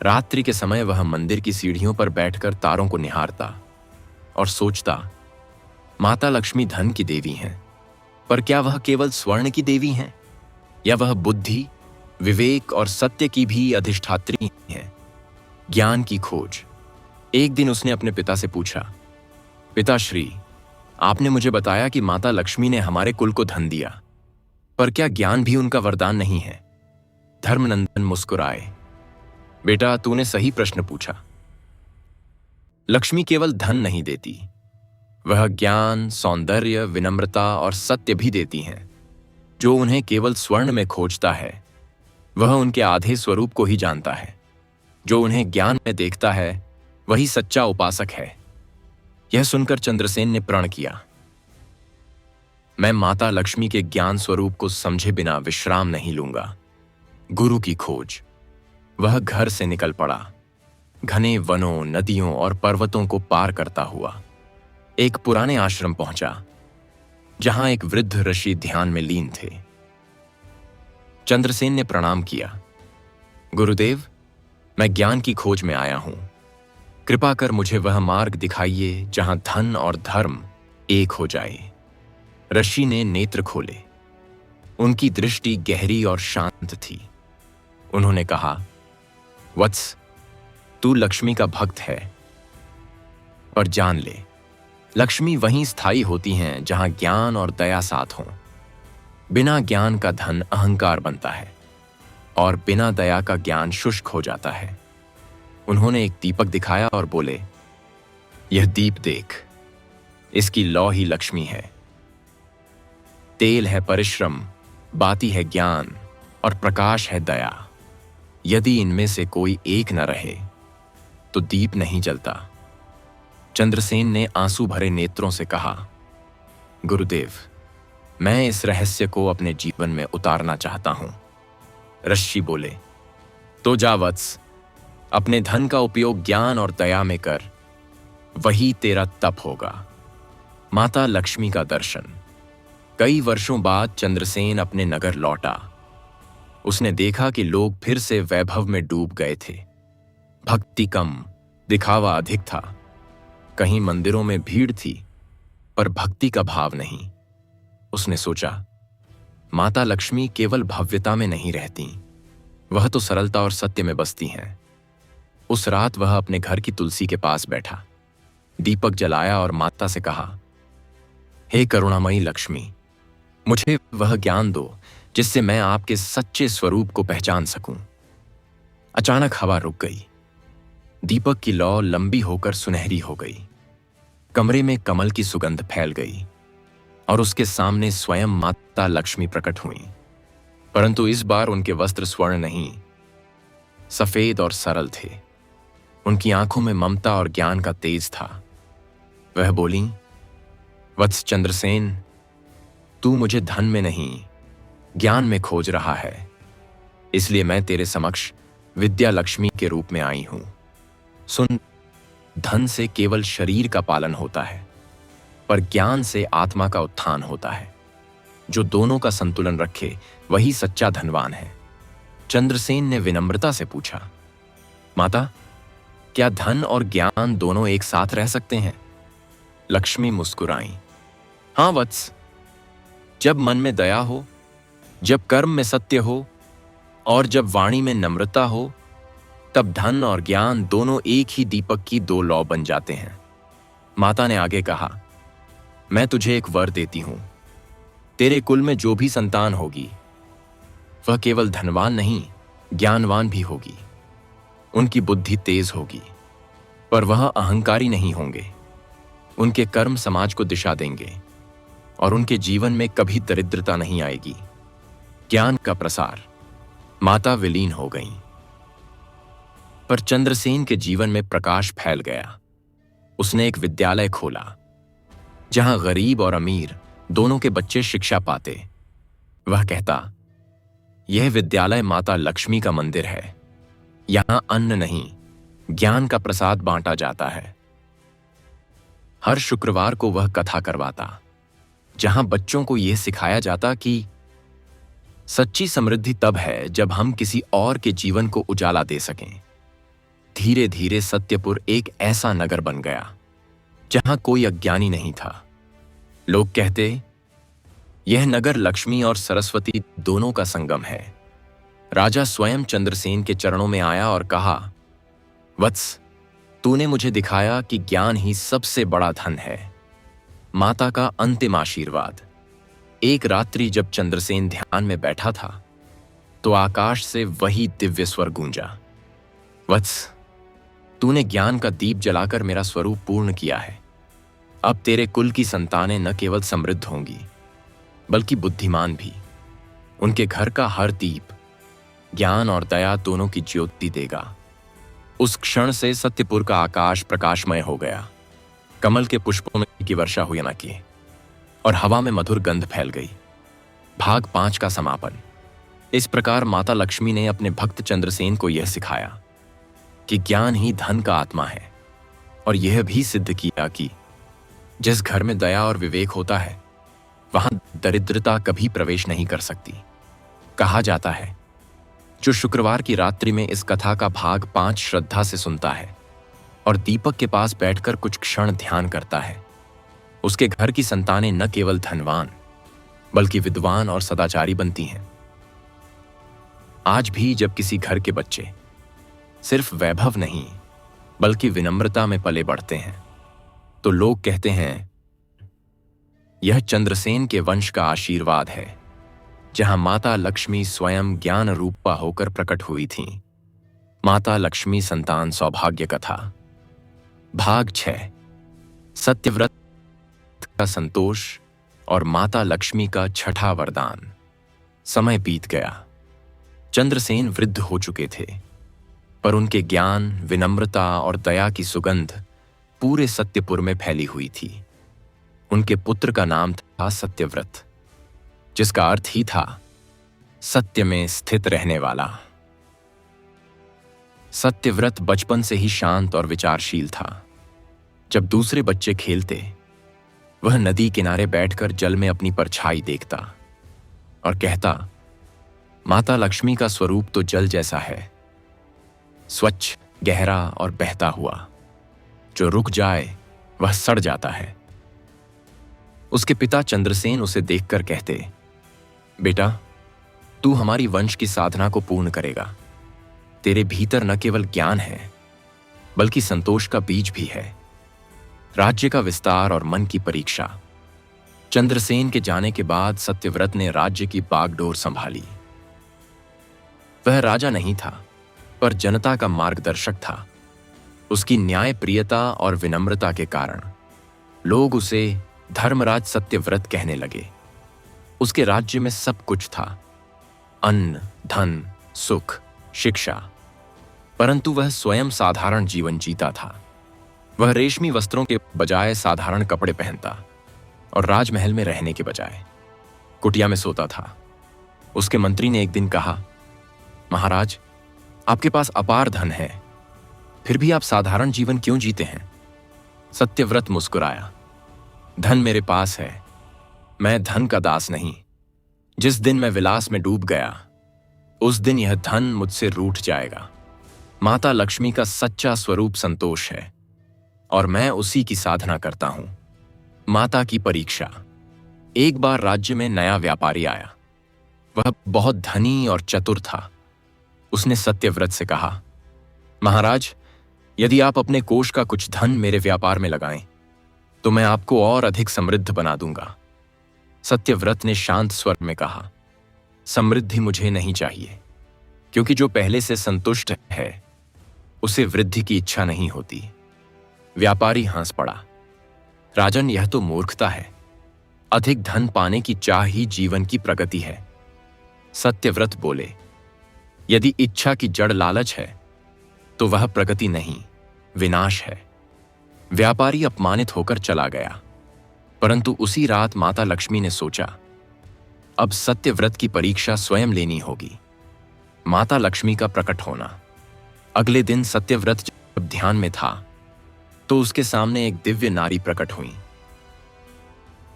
रात्रि के समय वह मंदिर की सीढ़ियों पर बैठकर तारों को निहारता और सोचता, माता लक्ष्मी धन की देवी हैं, पर क्या वह केवल स्वर्ण की देवी हैं, या वह बुद्धि, विवेक और सत्य की भी अधिष्ठात्री हैं? ज्ञान की खोज। एक दिन उसने अपने पिता से पूछा, पिताश्री, आपने मुझे बताया कि माता लक्ष्मी ने हमारे कुल को धन दिया, पर क्या ज्ञान भी उनका वरदान नहीं है? धर्मनंदन मुस्कुराए। बेटा, तूने सही प्रश्न पूछा। लक्ष्मी केवल धन नहीं देती, वह ज्ञान, सौंदर्य, विनम्रता और सत्य भी देती हैं। जो उन्हें केवल स्वर्ण में खोजता है वह उनके आधे स्वरूप को ही जानता है। जो उन्हें ज्ञान में देखता है वही सच्चा उपासक है। यह सुनकर चंद्रसेन ने प्रण किया, मैं माता लक्ष्मी के ज्ञान स्वरूप को समझे बिना विश्राम नहीं लूंगा। गुरु की खोज। वह घर से निकल पड़ा, घने वनों, नदियों और पर्वतों को पार करता हुआ एक पुराने आश्रम पहुंचा जहां एक वृद्ध ऋषि ध्यान में लीन थे। चंद्रसेन ने प्रणाम किया, गुरुदेव, मैं ज्ञान की खोज में आया हूं। कृपा कर मुझे वह मार्ग दिखाइए जहां धन और धर्म एक हो जाए। ऋषि ने नेत्र खोले। उनकी दृष्टि गहरी और शांत थी। उन्होंने कहा, वत्स, तू लक्ष्मी का भक्त है और जान ले, लक्ष्मी वहीं स्थायी होती हैं जहां ज्ञान और दया साथ हों। बिना ज्ञान का धन अहंकार बनता है और बिना दया का ज्ञान शुष्क हो जाता है। उन्होंने एक दीपक दिखाया और बोले, यह दीप देख, इसकी लौ ही लक्ष्मी है। तेल है परिश्रम, बाती है ज्ञान और प्रकाश है दया। यदि इनमें से कोई एक न रहे तो दीप नहीं जलता। चंद्रसेन ने आंसू भरे नेत्रों से कहा, गुरुदेव, मैं इस रहस्य को अपने जीवन में उतारना चाहता हूं। ऋषि बोले, तो जा वत्स, अपने धन का उपयोग ज्ञान और दया में कर, वही तेरा तप होगा। माता लक्ष्मी का दर्शन। कई वर्षों बाद चंद्रसेन अपने नगर लौटा। उसने देखा कि लोग फिर से वैभव में डूब गए थे। भक्ति कम, दिखावा अधिक था। कहीं मंदिरों में भीड़ थी पर भक्ति का भाव नहीं। उसने सोचा, माता लक्ष्मी केवल भव्यता में नहीं रहती, वह तो सरलता और सत्य में बसती हैं। उस रात वह अपने घर की तुलसी के पास बैठा, दीपक जलाया और माता से कहा, हे करुणामयी लक्ष्मी, मुझे वह ज्ञान दो जिससे मैं आपके सच्चे स्वरूप को पहचान सकूं। अचानक हवा रुक गई। दीपक की लौ लंबी होकर सुनहरी हो गई। कमरे में कमल की सुगंध फैल गई और उसके सामने स्वयं माता लक्ष्मी प्रकट हुई। परंतु इस बार उनके वस्त्र स्वर्ण नहीं, सफेद और सरल थे। उनकी आंखों में ममता और ज्ञान का तेज था। वह बोली, वत्स चंद्रसेन, तू मुझे धन में नहीं, ज्ञान में खोज रहा है, इसलिए मैं तेरे समक्ष विद्या लक्ष्मी के रूप में आई हूं। सुन, धन से केवल शरीर का पालन होता है, पर ज्ञान से आत्मा का उत्थान होता है। जो दोनों का संतुलन रखे वही सच्चा धनवान है। चंद्रसेन ने विनम्रता से पूछा, माता, क्या धन और ज्ञान दोनों एक साथ रह सकते हैं? लक्ष्मी मुस्कुराई, हां वत्स, जब मन में दया हो, जब कर्म में सत्य हो और जब वाणी में नम्रता हो, तब धन और ज्ञान दोनों एक ही दीपक की दो लौ बन जाते हैं। माता ने आगे कहा, मैं तुझे एक वर देती हूं। तेरे कुल में जो भी संतान होगी वह केवल धनवान नहीं, ज्ञानवान भी होगी। उनकी बुद्धि तेज होगी, पर वह अहंकारी नहीं होंगे। उनके कर्म समाज को दिशा देंगे और उनके जीवन में कभी दरिद्रता नहीं आएगी। ज्ञान का प्रसार। माता विलीन हो गईं, पर चंद्रसेन के जीवन में प्रकाश फैल गया। उसने एक विद्यालय खोला जहां गरीब और अमीर दोनों के बच्चे शिक्षा पाते। वह कहता, यह विद्यालय माता लक्ष्मी का मंदिर है। यहां अन्न नहीं, ज्ञान का प्रसाद बांटा जाता है। हर शुक्रवार को वह कथा करवाता, जहां बच्चों को यह सिखाया जाता कि सच्ची समृद्धि तब है जब हम किसी और के जीवन को उजाला दे सकें। धीरे धीरे सत्यपुर एक ऐसा नगर बन गया जहां कोई अज्ञानी नहीं था। लोग कहते, यह नगर लक्ष्मी और सरस्वती दोनों का संगम है। राजा स्वयं चंद्रसेन के चरणों में आया और कहा, वत्स, तूने मुझे दिखाया कि ज्ञान ही सबसे बड़ा धन है। माता का अंतिम आशीर्वाद। एक रात्रि जब चंद्रसेन ध्यान में बैठा था तो आकाश से वही दिव्य स्वर गूंजा, वत्स, तूने ज्ञान का दीप जलाकर मेरा स्वरूप पूर्ण किया है। अब तेरे कुल की संतानें न केवल समृद्ध होंगी बल्कि बुद्धिमान भी। उनके घर का हर दीप ज्ञान और दया दोनों की ज्योति देगा। उस क्षण से सत्यपुर का आकाश प्रकाशमय हो गया। कमल के पुष्पों में की वर्षा हुई न की और हवा में मधुर गंध फैल गई। भाग 5 का समापन। इस प्रकार माता लक्ष्मी ने अपने भक्त चंद्रसेन को यह सिखाया कि ज्ञान ही धन का आत्मा है, और यह भी सिद्ध किया कि जिस घर में दया और विवेक होता है वहां दरिद्रता कभी प्रवेश नहीं कर सकती। कहा जाता है, जो शुक्रवार की रात्रि में इस कथा का भाग 5 श्रद्धा से सुनता है और दीपक के पास बैठकर कुछ क्षण ध्यान करता है, उसके घर की संतानें न केवल धनवान बल्कि विद्वान और सदाचारी बनती हैं। आज भी जब किसी घर के बच्चे सिर्फ वैभव नहीं बल्कि विनम्रता में पले बढ़ते हैं तो लोग कहते हैं, यह चंद्रसेन के वंश का आशीर्वाद है, जहां माता लक्ष्मी स्वयं ज्ञान रूपा होकर प्रकट हुई थीं। माता लक्ष्मी संतान सौभाग्य कथा भाग 6। सत्यव्रत का संतोष और माता लक्ष्मी का छठा वरदान। समय बीत गया। चंद्रसेन वृद्ध हो चुके थे, पर उनके ज्ञान, विनम्रता और दया की सुगंध पूरे सत्यपुर में फैली हुई थी। उनके पुत्र का नाम था सत्यव्रत, जिसका अर्थ ही था सत्य में स्थित रहने वाला। सत्यव्रत बचपन से ही शांत और विचारशील था। जब दूसरे बच्चे खेलते, वह नदी किनारे बैठकर जल में अपनी परछाई देखता और कहता, माता लक्ष्मी का स्वरूप तो जल जैसा है, स्वच्छ, गहरा और बहता हुआ। जो रुक जाए वह सड़ जाता है। उसके पिता चंद्रसेन उसे देखकर कहते, बेटा, तू हमारी वंश की साधना को पूर्ण करेगा। तेरे भीतर न केवल ज्ञान है बल्कि संतोष का बीज भी है। राज्य का विस्तार और मन की परीक्षा। चंद्रसेन के जाने के बाद सत्यव्रत ने राज्य की बागडोर संभाली। वह राजा नहीं था, पर जनता का मार्गदर्शक था। उसकी न्यायप्रियता और विनम्रता के कारण लोग उसे धर्मराज सत्यव्रत कहने लगे। उसके राज्य में सब कुछ था, अन्न, धन, सुख, शिक्षा, परंतु वह स्वयं साधारण जीवन जीता था। वह रेशमी वस्त्रों के बजाय साधारण कपड़े पहनता और राजमहल में रहने के बजाय कुटिया में सोता था। उसके मंत्री ने एक दिन कहा, महाराज, आपके पास अपार धन है, फिर भी आप साधारण जीवन क्यों जीते हैं? सत्यव्रत मुस्कुराया, धन मेरे पास है, मैं धन का दास नहीं। जिस दिन मैं विलास में डूब गया, उस दिन यह धन मुझसे रूठ जाएगा। माता लक्ष्मी का सच्चा स्वरूप संतोष है और मैं उसी की साधना करता हूं। माता की परीक्षा। एक बार राज्य में नया व्यापारी आया। वह बहुत धनी और चतुर था। उसने सत्यव्रत से कहा, महाराज, यदि आप अपने कोष का कुछ धन मेरे व्यापार में लगाएं तो मैं आपको और अधिक समृद्ध बना दूंगा। सत्यव्रत ने शांत स्वर में कहा, समृद्धि मुझे नहीं चाहिए, क्योंकि जो पहले से संतुष्ट है उसे वृद्धि की इच्छा नहीं होती। व्यापारी हंस पड़ा, राजन, यह तो मूर्खता है। अधिक धन पाने की चाह ही जीवन की प्रगति है। सत्यव्रत बोले, यदि इच्छा की जड़ लालच है तो वह प्रगति नहीं, विनाश है। व्यापारी अपमानित होकर चला गया, परंतु उसी रात माता लक्ष्मी ने सोचा, अब सत्यव्रत की परीक्षा स्वयं लेनी होगी। माता लक्ष्मी का प्रकट होना। अगले दिन सत्यव्रत जब ध्यान में था तो उसके सामने एक दिव्य नारी प्रकट हुई।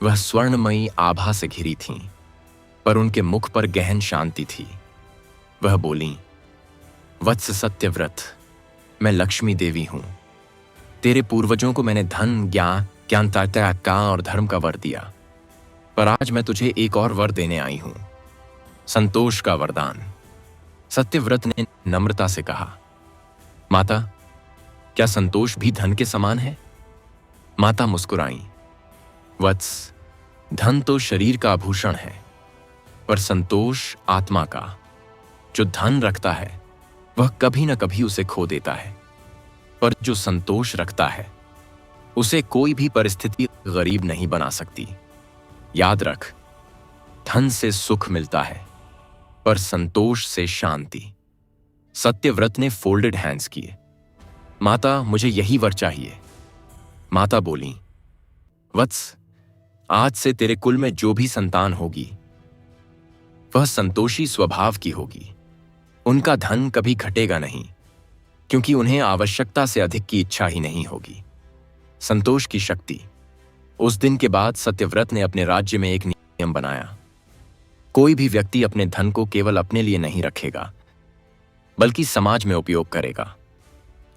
वह स्वर्णमयी आभा से घिरी थीं, पर उनके मुख पर गहन शांति थी। वह बोली, वत्स सत्यव्रत, मैं लक्ष्मी देवी हूं। तेरे पूर्वजों को मैंने धन, ज्ञान, त्याग का और धर्म का वर दिया, पर आज मैं तुझे एक और वर देने आई हूं, संतोष का वरदान। सत्यव्रत ने नम्रता से कहा, माता, क्या संतोष भी धन के समान है? माता मुस्कुराई, वत्स, धन तो शरीर का आभूषण है, पर संतोष आत्मा का। जो धन रखता है वह कभी न कभी उसे खो देता है। पर जो संतोष रखता है उसे कोई भी परिस्थिति गरीब नहीं बना सकती। याद रख, धन से सुख मिलता है पर संतोष से शांति। सत्यव्रत ने फोल्डेड हैंड्स किए। माता, मुझे यही वर चाहिए। माता बोली, वत्स, आज से तेरे कुल में जो भी संतान होगी वह संतोषी स्वभाव की होगी। उनका धन कभी घटेगा नहीं, क्योंकि उन्हें आवश्यकता से अधिक की इच्छा ही नहीं होगी। संतोष की शक्ति। उस दिन के बाद सत्यव्रत ने अपने राज्य में एक नियम बनाया। कोई भी व्यक्ति अपने धन को केवल अपने लिए नहीं रखेगा, बल्कि समाज में उपयोग करेगा।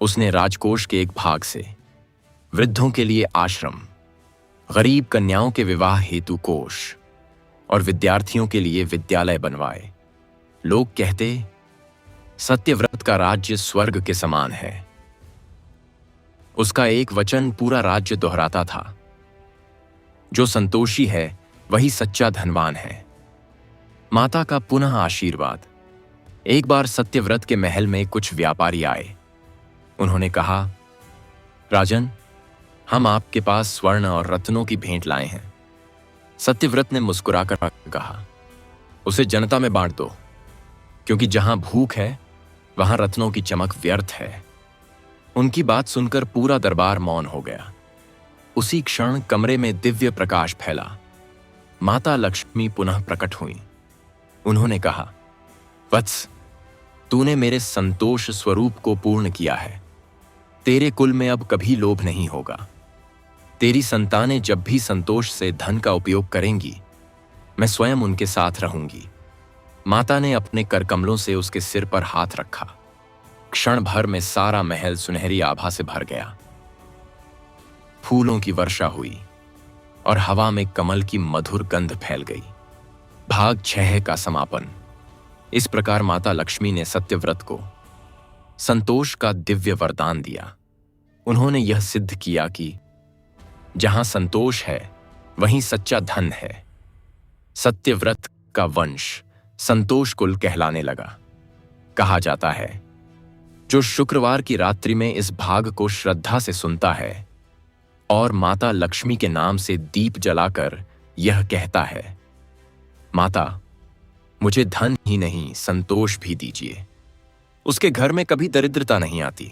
उसने राजकोष के एक भाग से वृद्धों के लिए आश्रम, गरीब कन्याओं के विवाह हेतु कोष और विद्यार्थियों के लिए विद्यालय बनवाए। लोग कहते, सत्यव्रत का राज्य स्वर्ग के समान है। उसका एक वचन पूरा राज्य दोहराता था, जो संतोषी है वही सच्चा धनवान है। माता का पुनः आशीर्वाद। एक बार सत्यव्रत के महल में कुछ व्यापारी आए। उन्होंने कहा, राजन, हम आपके पास स्वर्ण और रत्नों की भेंट लाए हैं। सत्यव्रत ने मुस्कुराकर कहा, उसे जनता में बांट दो, क्योंकि जहां भूख है वहां रत्नों की चमक व्यर्थ है। उनकी बात सुनकर पूरा दरबार मौन हो गया। उसी क्षण कमरे में दिव्य प्रकाश फैला। माता लक्ष्मी पुनः प्रकट हुई। उन्होंने कहा, वत्स, तूने मेरे संतोष स्वरूप को पूर्ण किया है। तेरे कुल में अब कभी लोभ नहीं होगा। तेरी संतानें जब भी संतोष से धन का उपयोग करेंगी, मैं स्वयं उनके साथ रहूंगी। माता ने अपने करकमलों से उसके सिर पर हाथ रखा। क्षण भर में सारा महल सुनहरी आभा से भर गया। फूलों की वर्षा हुई और हवा में कमल की मधुर गंध फैल गई। भाग 6 का समापन। इस प्रकार माता लक्ष्मी ने सत्यव्रत को संतोष का दिव्य वरदान दिया। उन्होंने यह सिद्ध किया कि जहां संतोष है वहीं सच्चा धन है। सत्यव्रत का वंश संतोष कुल कहलाने लगा। कहा जाता है, जो शुक्रवार की रात्रि में इस भाग को श्रद्धा से सुनता है और माता लक्ष्मी के नाम से दीप जलाकर यह कहता है, माता, मुझे धन ही नहीं संतोष भी दीजिए, उसके घर में कभी दरिद्रता नहीं आती।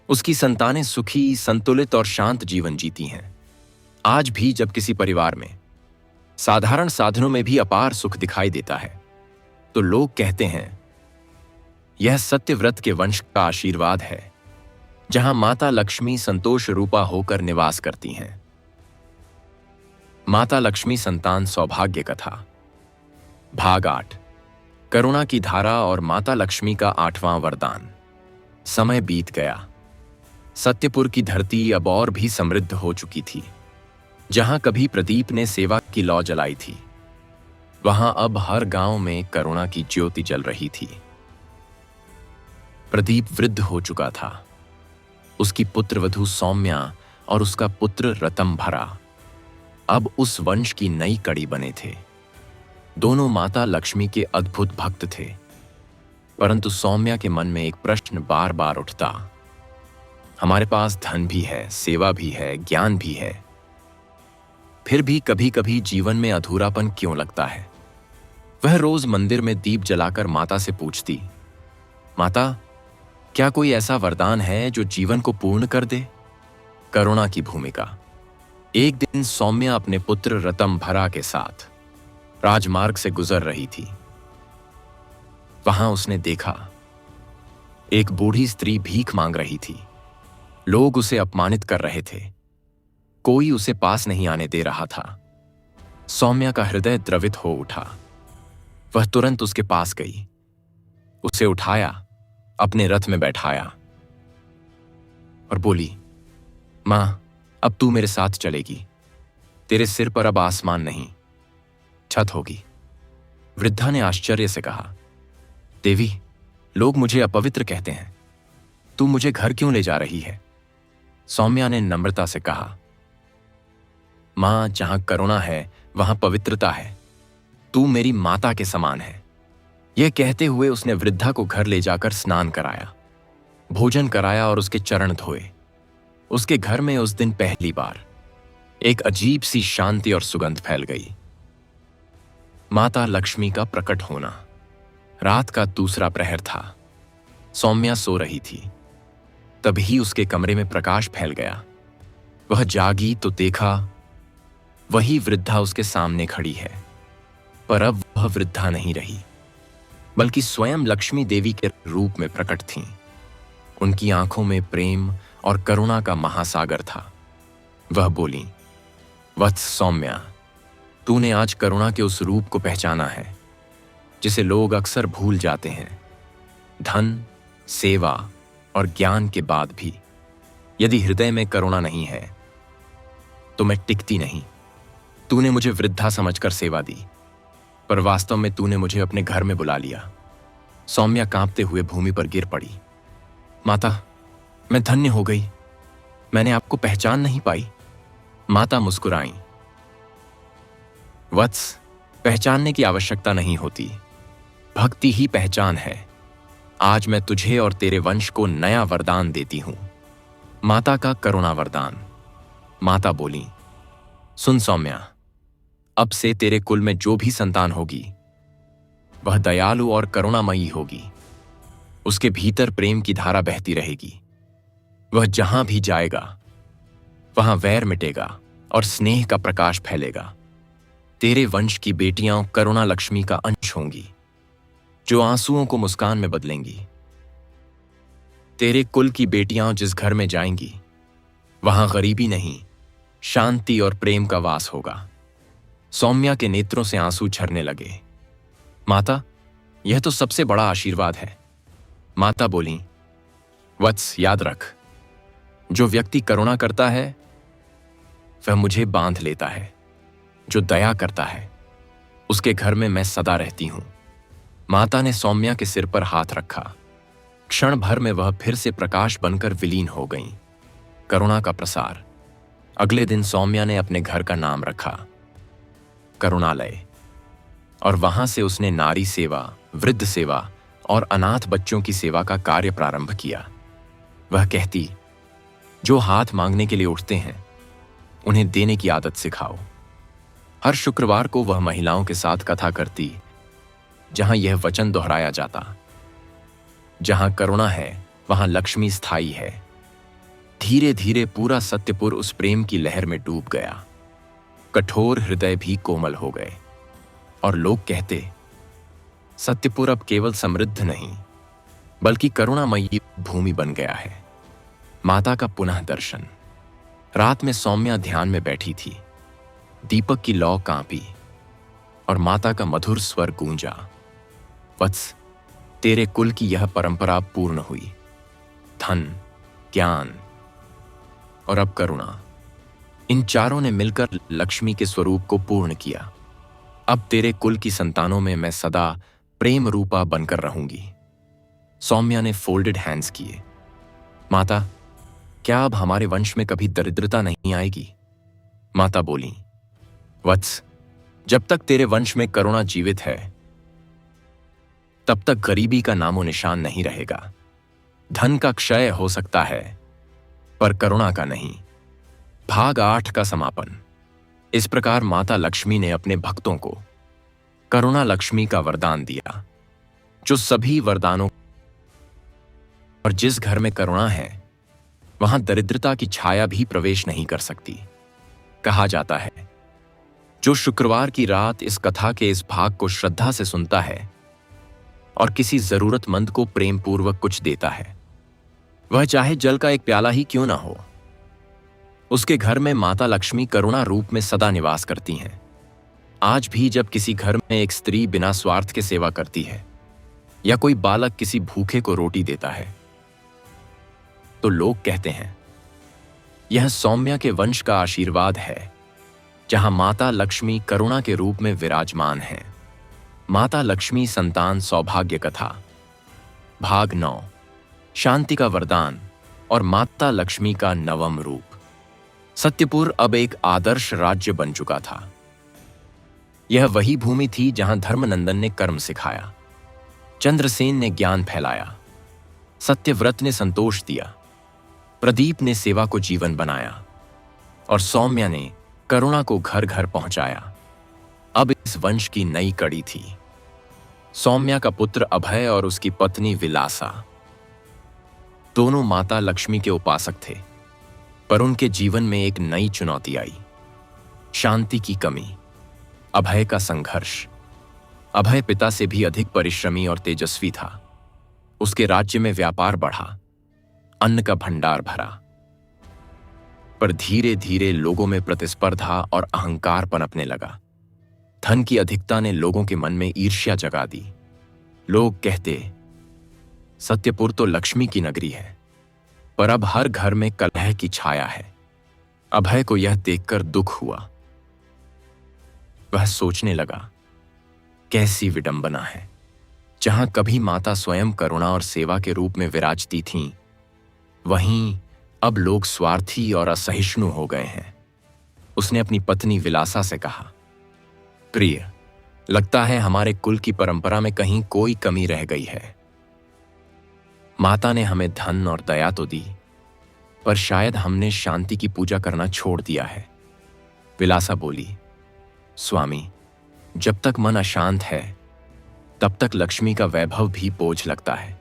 उसकी संतानें सुखी, संतुलित और शांत जीवन जीती हैं। आज भी जब किसी परिवार में साधारण साधनों में भी अपार सुख दिखाई देता है, तो लोग कहते हैं, यह सत्यव्रत के वंश का आशीर्वाद है, जहां माता लक्ष्मी संतोष रूपा होकर निवास करती हैं। माता लक्ष्मी संतान सौभाग्य कथा। भाग 8। करुणा की धारा और माता लक्ष्मी का 8वां वरदान। समय बीत गया। सत्यपुर की धरती अब और भी समृद्ध हो चुकी थी। जहां कभी प्रदीप ने सेवा की लौ जलाई थी, वहां अब हर गांव में करुणा की ज्योति जल रही थी। प्रदीप वृद्ध हो चुका था। उसकी पुत्रवधू सौम्या और उसका पुत्र रतंभरा अब उस वंश की नई कड़ी बने थे। दोनों माता लक्ष्मी के अद्भुत भक्त थे, परंतु सौम्या के मन में एक प्रश्न बार बार उठता, हमारे पास धन भी है, सेवा भी है, ज्ञान भी है, फिर भी कभी कभी जीवन में अधूरापन क्यों लगता है। वह रोज मंदिर में दीप जलाकर माता से पूछती, माता, क्या कोई ऐसा वरदान है जो जीवन को पूर्ण कर दे? करुणा की भूमिका। एक दिन सौम्या अपने पुत्र रतंभरा के साथ राजमार्ग से गुजर रही थी। वहां उसने देखा एक बूढ़ी स्त्री भीख मांग रही थी। लोग उसे अपमानित कर रहे थे। कोई उसे पास नहीं आने दे रहा था। सौम्या का हृदय द्रवित हो उठा। वह तुरंत उसके पास गई, उसे उठाया, अपने रथ में बैठाया और बोली, मां, अब तू मेरे साथ चलेगी। तेरे सिर पर अब आसमान नहीं, छत होगी। वृद्धा ने आश्चर्य से कहा, देवी, लोग मुझे अपवित्र कहते हैं, तू मुझे घर क्यों ले जा रही है? सौम्या ने नम्रता से कहा, मां, जहां करुणा है वहां पवित्रता है। तू मेरी माता के समान है। यह कहते हुए उसने वृद्धा को घर ले जाकर स्नान कराया। भोजन कराया और उसके चरण धोए। उसके घर में उस दिन पहली बार एक अजीब सी शांति और सुगंध फैल गई। माता लक्ष्मी का प्रकट होना। रात का दूसरा प्रहर था। सौम्या सो रही थी। तभी उसके कमरे में प्रकाश फैल गया। वह जागी तो देखा वही वृद्धा उसके सामने खड़ी है। पर अब वह वृद्धा नहीं रही, बल्कि स्वयं लक्ष्मी देवी के रूप में प्रकट थीं। उनकी आंखों में प्रेम और करुणा का महासागर था। वह बोली, वत्स सौम्या, तूने आज करुणा के उस रूप को पहचाना है जिसे लोग अक्सर भूल जाते हैं। धन, सेवा और ज्ञान के बाद भी यदि हृदय में करुणा नहीं है तो मैं टिकती नहीं। तूने मुझे वृद्धा समझकर सेवा दी, पर वास्तव में तूने मुझे अपने घर में बुला लिया। सौम्या कांपते हुए भूमि पर गिर पड़ी। माता, मैं धन्य हो गई। मैंने आपको पहचान नहीं पाई। माता मुस्कुराई। वत्स, पहचानने की आवश्यकता नहीं होती। भक्ति ही पहचान है। आज मैं तुझे और तेरे वंश को नया वरदान देती हूं। माता का करुणा वरदान। माता बोली, सुन सौम्या, अब से तेरे कुल में जो भी संतान होगी वह दयालु और करुणामयी होगी। उसके भीतर प्रेम की धारा बहती रहेगी। वह जहां भी जाएगा वहां वैर मिटेगा और स्नेह का प्रकाश फैलेगा। तेरे वंश की बेटियां करुणा लक्ष्मी का अंश होंगी, जो आंसुओं को मुस्कान में बदलेंगी। तेरे कुल की बेटियां जिस घर में जाएंगी वहां गरीबी नहीं, शांति और प्रेम का वास होगा। सौम्या के नेत्रों से आंसू झरने लगे। माता, यह तो सबसे बड़ा आशीर्वाद है। माता बोली, वत्स, याद रख, जो व्यक्ति करुणा करता है वह मुझे बांध लेता है। जो दया करता है उसके घर में मैं सदा रहती हूं। माता ने सौम्या के सिर पर हाथ रखा। क्षण भर में वह फिर से प्रकाश बनकर विलीन हो गईं। करुणा का प्रसार। अगले दिन सौम्या ने अपने घर का नाम रखा करुणालय, और वहां से उसने नारी सेवा, वृद्ध सेवा और अनाथ बच्चों की सेवा का कार्य प्रारंभ किया। वह कहती, जो हाथ मांगने के लिए उठते हैं उन्हें देने की आदत सिखाओ। हर शुक्रवार को वह महिलाओं के साथ कथा करती, जहां यह वचन दोहराया जाता, जहां करुणा है वहां लक्ष्मी स्थायी है। धीरे धीरे पूरा सत्यपुर उस प्रेम की लहर में डूब गया। कठोर हृदय भी कोमल हो गए और लोग कहते, सत्यपुर अब केवल समृद्ध नहीं बल्कि करुणामयी भूमि बन गया है। माता का पुनः दर्शन। रात में सौम्या ध्यान में बैठी थी। दीपक की लौ कांपी और माता का मधुर स्वर गूंजा, वत्स, तेरे कुल की यह परंपरा पूर्ण हुई। धन, ज्ञान और अब करुणा, इन चारों ने मिलकर लक्ष्मी के स्वरूप को पूर्ण किया। अब तेरे कुल की संतानों में मैं सदा प्रेम रूपा बनकर रहूंगी। सौम्या ने फोल्डेड हैंड्स किए। माता, क्या अब हमारे वंश में कभी दरिद्रता नहीं आएगी? माता बोली, वत्स, जब तक तेरे वंश में करुणा जीवित है तब तक गरीबी का नामो निशान नहीं रहेगा। धन का क्षय हो सकता है पर करुणा का नहीं। भाग 8 का समापन। इस प्रकार माता लक्ष्मी ने अपने भक्तों को करुणा लक्ष्मी का वरदान दिया, जो सभी वरदानों, और जिस घर में करुणा है वहां दरिद्रता की छाया भी प्रवेश नहीं कर सकती। कहा जाता है, जो शुक्रवार की रात इस कथा के इस भाग को श्रद्धा से सुनता है और किसी जरूरतमंद को प्रेम पूर्वक कुछ देता है, वह चाहे जल का एक प्याला ही क्यों ना हो, उसके घर में माता लक्ष्मी करुणा रूप में सदा निवास करती हैं। आज भी जब किसी घर में एक स्त्री बिना स्वार्थ के सेवा करती है या कोई बालक किसी भूखे को रोटी देता है तो लोग कहते हैं, यह सौम्या के वंश का आशीर्वाद है, जहां माता लक्ष्मी करुणा के रूप में विराजमान है। माता लक्ष्मी संतान सौभाग्य कथा, भाग 9, शांति का वरदान और माता लक्ष्मी का नवम रूप। सत्यपुर अब एक आदर्श राज्य बन चुका था। यह वही भूमि थी जहां धर्मनंदन ने कर्म सिखाया, चंद्रसेन ने ज्ञान फैलाया सत्यव्रत ने संतोष दिया, प्रदीप ने सेवा को जीवन बनाया और सौम्या ने करुणा को घर घर पहुंचाया। अब इस वंश की नई कड़ी थी। सौम्या का पुत्र अभय और उसकी पत्नी विलासा दोनों माता लक्ष्मी के उपासक थे, पर उनके जीवन में एक नई चुनौती आई, शांति की कमी, अभय का संघर्ष। अभय पिता से भी अधिक परिश्रमी और तेजस्वी था। उसके राज्य में व्यापार बढ़ा, अन्न का भंडार भरा, पर धीरे धीरे लोगों में प्रतिस्पर्धा और अहंकार पनपने लगा। धन की अधिकता ने लोगों के मन में ईर्ष्या जगा दी। लोग कहते, सत्यपुर तो लक्ष्मी की नगरी है, पर अब हर घर में कलह की छाया है। अभय को यह देखकर दुख हुआ। वह सोचने लगा, कैसी विडंबना है, जहां कभी माता स्वयं करुणा और सेवा के रूप में विराजती थीं, वहीं अब लोग स्वार्थी और असहिष्णु हो गए हैं। उसने अपनी पत्नी विलासा से कहा, प्रिय, लगता है हमारे कुल की परंपरा में कहीं कोई कमी रह गई है। माता ने हमें धन और दया तो दी, पर शायद हमने शांति की पूजा करना छोड़ दिया है। विलासा बोली, स्वामी, जब तक मन अशांत है तब तक लक्ष्मी का वैभव भी बोझ लगता है।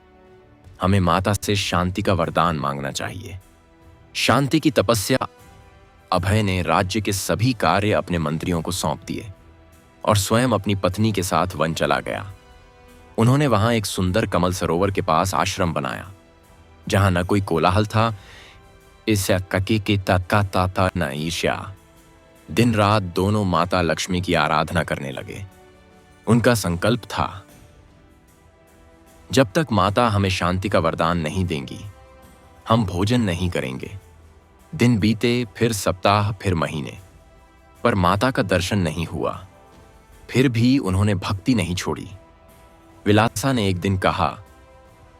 हमें माता से शांति का वरदान मांगना चाहिए। शांति की तपस्या। अभय ने राज्य के सभी कार्य अपने मंत्रियों को सौंप दिए और स्वयं अपनी पत्नी के साथ वन चला गया। उन्होंने वहां एक सुंदर कमल सरोवर के पास आश्रम बनाया, जहां न कोई कोलाहल था, इससे कके के ताता न ईर्ष्या। दिन रात दोनों माता लक्ष्मी की आराधना करने लगे। उनका संकल्प था, जब तक माता हमें शांति का वरदान नहीं देंगी, हम भोजन नहीं करेंगे। दिन बीते, फिर सप्ताह, फिर महीने, पर माता का दर्शन नहीं हुआ। फिर भी उन्होंने भक्ति नहीं छोड़ी। विलासा ने एक दिन कहा,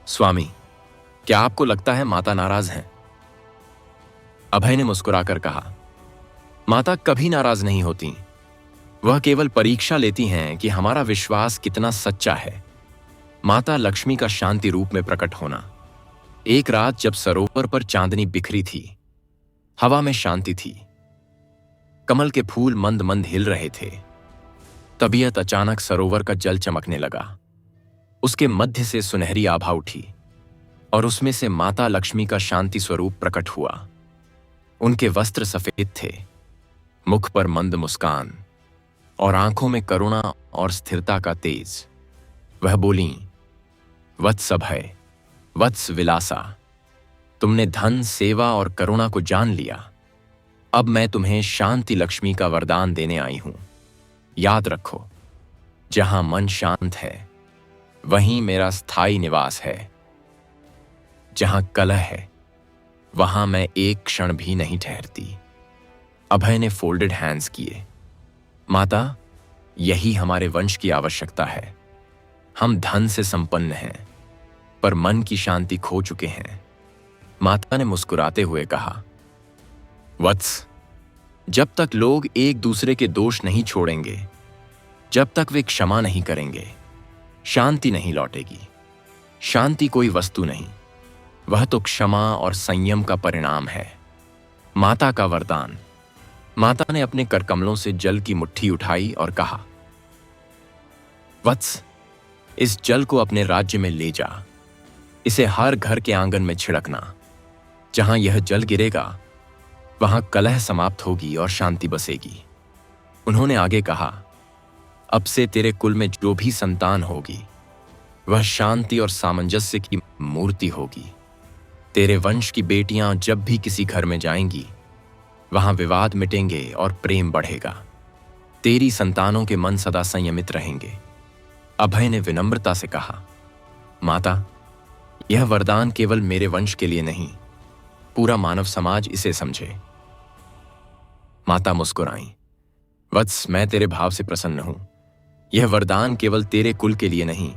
स्वामी, क्या आपको लगता है माता नाराज हैं? अभय ने मुस्कुराकर कहा, माता कभी नाराज नहीं होती। वह केवल परीक्षा लेती हैं कि हमारा विश्वास कितना सच्चा है। माता लक्ष्मी का शांति रूप में प्रकट होना। एक रात जब सरोवर पर चांदनी बिखरी थी, हवा में शांति थी, कमल के फूल मंद मंद हिल रहे थे, तबीयत अचानक सरोवर का जल चमकने लगा। उसके मध्य से सुनहरी आभा उठी और उसमें से माता लक्ष्मी का शांति स्वरूप प्रकट हुआ। उनके वस्त्र सफेद थे, मुख पर मंद मुस्कान और आंखों में करुणा और स्थिरता का तेज। वह बोली, वत्स अभय, वत्स विलासा, तुमने धन, सेवा और करुणा को जान लिया। अब मैं तुम्हें शांति लक्ष्मी का वरदान देने आई हूं। याद रखो, जहां मन शांत है वहीं मेरा स्थायी निवास है। जहां कलह है वहां मैं एक क्षण भी नहीं ठहरती। अभय ने फोल्डेड हैंड्स किए। माता, यही हमारे वंश की आवश्यकता है। हम धन से संपन्न हैं, पर मन की शांति खो चुके हैं। माता ने मुस्कुराते हुए कहा, वत्स, जब तक लोग एक दूसरे के दोष नहीं छोड़ेंगे, जब तक वे क्षमा नहीं करेंगे, शांति नहीं लौटेगी। शांति कोई वस्तु नहीं, वह तो क्षमा और संयम का परिणाम है। माता का वरदान। माता ने अपने करकमलों से जल की मुट्ठी उठाई और कहा, वत्स, इस जल को अपने राज्य में ले जा। इसे हर घर के आंगन में छिड़कना। जहां यह जल गिरेगा वहां कलह समाप्त होगी और शांति बसेगी। उन्होंने आगे कहा, अब से तेरे कुल में जो भी संतान होगी वह शांति और सामंजस्य की मूर्ति होगी। तेरे वंश की बेटियां जब भी किसी घर में जाएंगी वहां विवाद मिटेंगे और प्रेम बढ़ेगा। तेरी संतानों के मन सदा संयमित रहेंगे। अभय ने विनम्रता से कहा, माता, यह वरदान केवल मेरे वंश के लिए नहीं, पूरा मानव समाज इसे समझे। माता मुस्कुराई। वत्स, मैं तेरे भाव से प्रसन्न हूं। यह वरदान केवल तेरे कुल के लिए नहीं,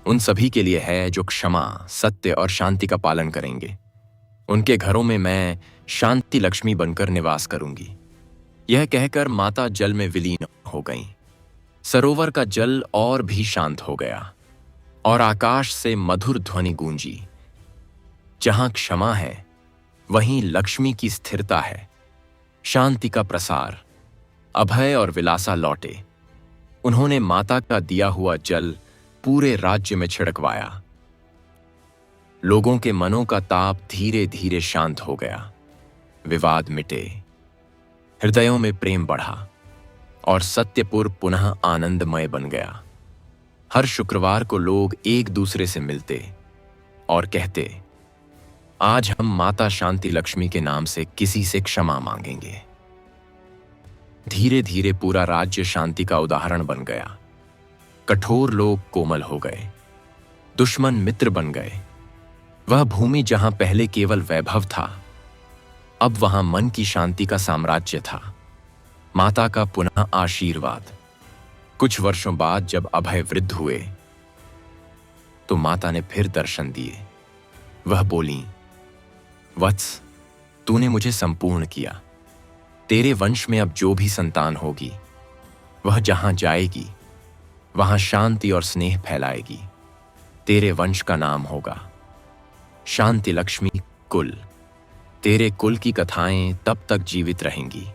उन सभी के लिए है जो क्षमा, सत्य और शांति का पालन करेंगे। उनके घरों में मैं शांति लक्ष्मी बनकर निवास करूंगी। यह कहकर माता जल में विलीन हो गईं। सरोवर का जल और भी शांत हो गया और आकाश से मधुर ध्वनि गूंजी, जहां क्षमा है वहीं लक्ष्मी की स्थिरता है, शांति का प्रसार, अभय और विलासा लौटे। उन्होंने माता का दिया हुआ जल पूरे राज्य में छिड़कवाया। लोगों के मनों का ताप धीरे धीरे शांत हो गया, विवाद मिटे, हृदयों में प्रेम बढ़ा और सत्यपुर पुनः आनंदमय बन गया। हर शुक्रवार को लोग एक दूसरे से मिलते और कहते, आज हम माता शांति लक्ष्मी के नाम से किसी से क्षमा मांगेंगे। धीरे धीरे पूरा राज्य शांति का उदाहरण बन गया। कठोर लोग कोमल हो गए, दुश्मन मित्र बन गए। वह भूमि जहां पहले केवल वैभव था, अब वहां मन की शांति का साम्राज्य था। माता का पुनः आशीर्वाद। कुछ वर्षों बाद जब अभय वृद्ध हुए तो माता ने फिर दर्शन दिए। वह बोली, वत्स, तूने मुझे संपूर्ण किया। तेरे वंश में अब जो भी संतान होगी वह जहां जाएगी वहां शांति और स्नेह फैलाएगी। तेरे वंश का नाम होगा शांति लक्ष्मी कुल। तेरे कुल की कथाएं तब तक जीवित रहेंगी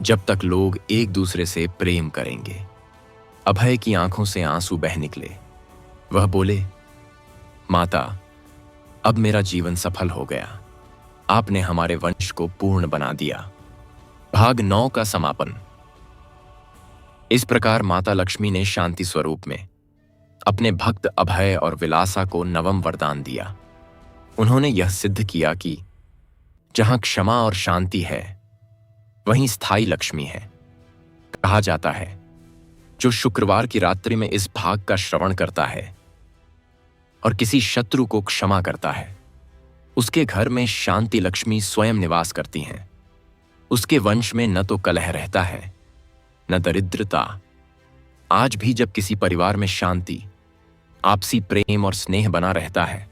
जब तक लोग एक दूसरे से प्रेम करेंगे। अभय की आंखों से आंसू बह निकले। वह बोले, माता, अब मेरा जीवन सफल हो गया। आपने हमारे वंश को पूर्ण बना दिया। भाग 9 का समापन। इस प्रकार माता लक्ष्मी ने शांति स्वरूप में अपने भक्त अभय और विलासा को नवम वरदान दिया। उन्होंने यह सिद्ध किया कि जहां क्षमा और शांति है वहीं स्थायी लक्ष्मी है। कहा जाता है, जो शुक्रवार की रात्रि में इस भाग का श्रवण करता है और किसी शत्रु को क्षमा करता है, उसके घर में शांति लक्ष्मी स्वयं निवास करती हैं। उसके वंश में न तो कलह रहता है न दरिद्रता। आज भी जब किसी परिवार में शांति, आपसी प्रेम और स्नेह बना रहता है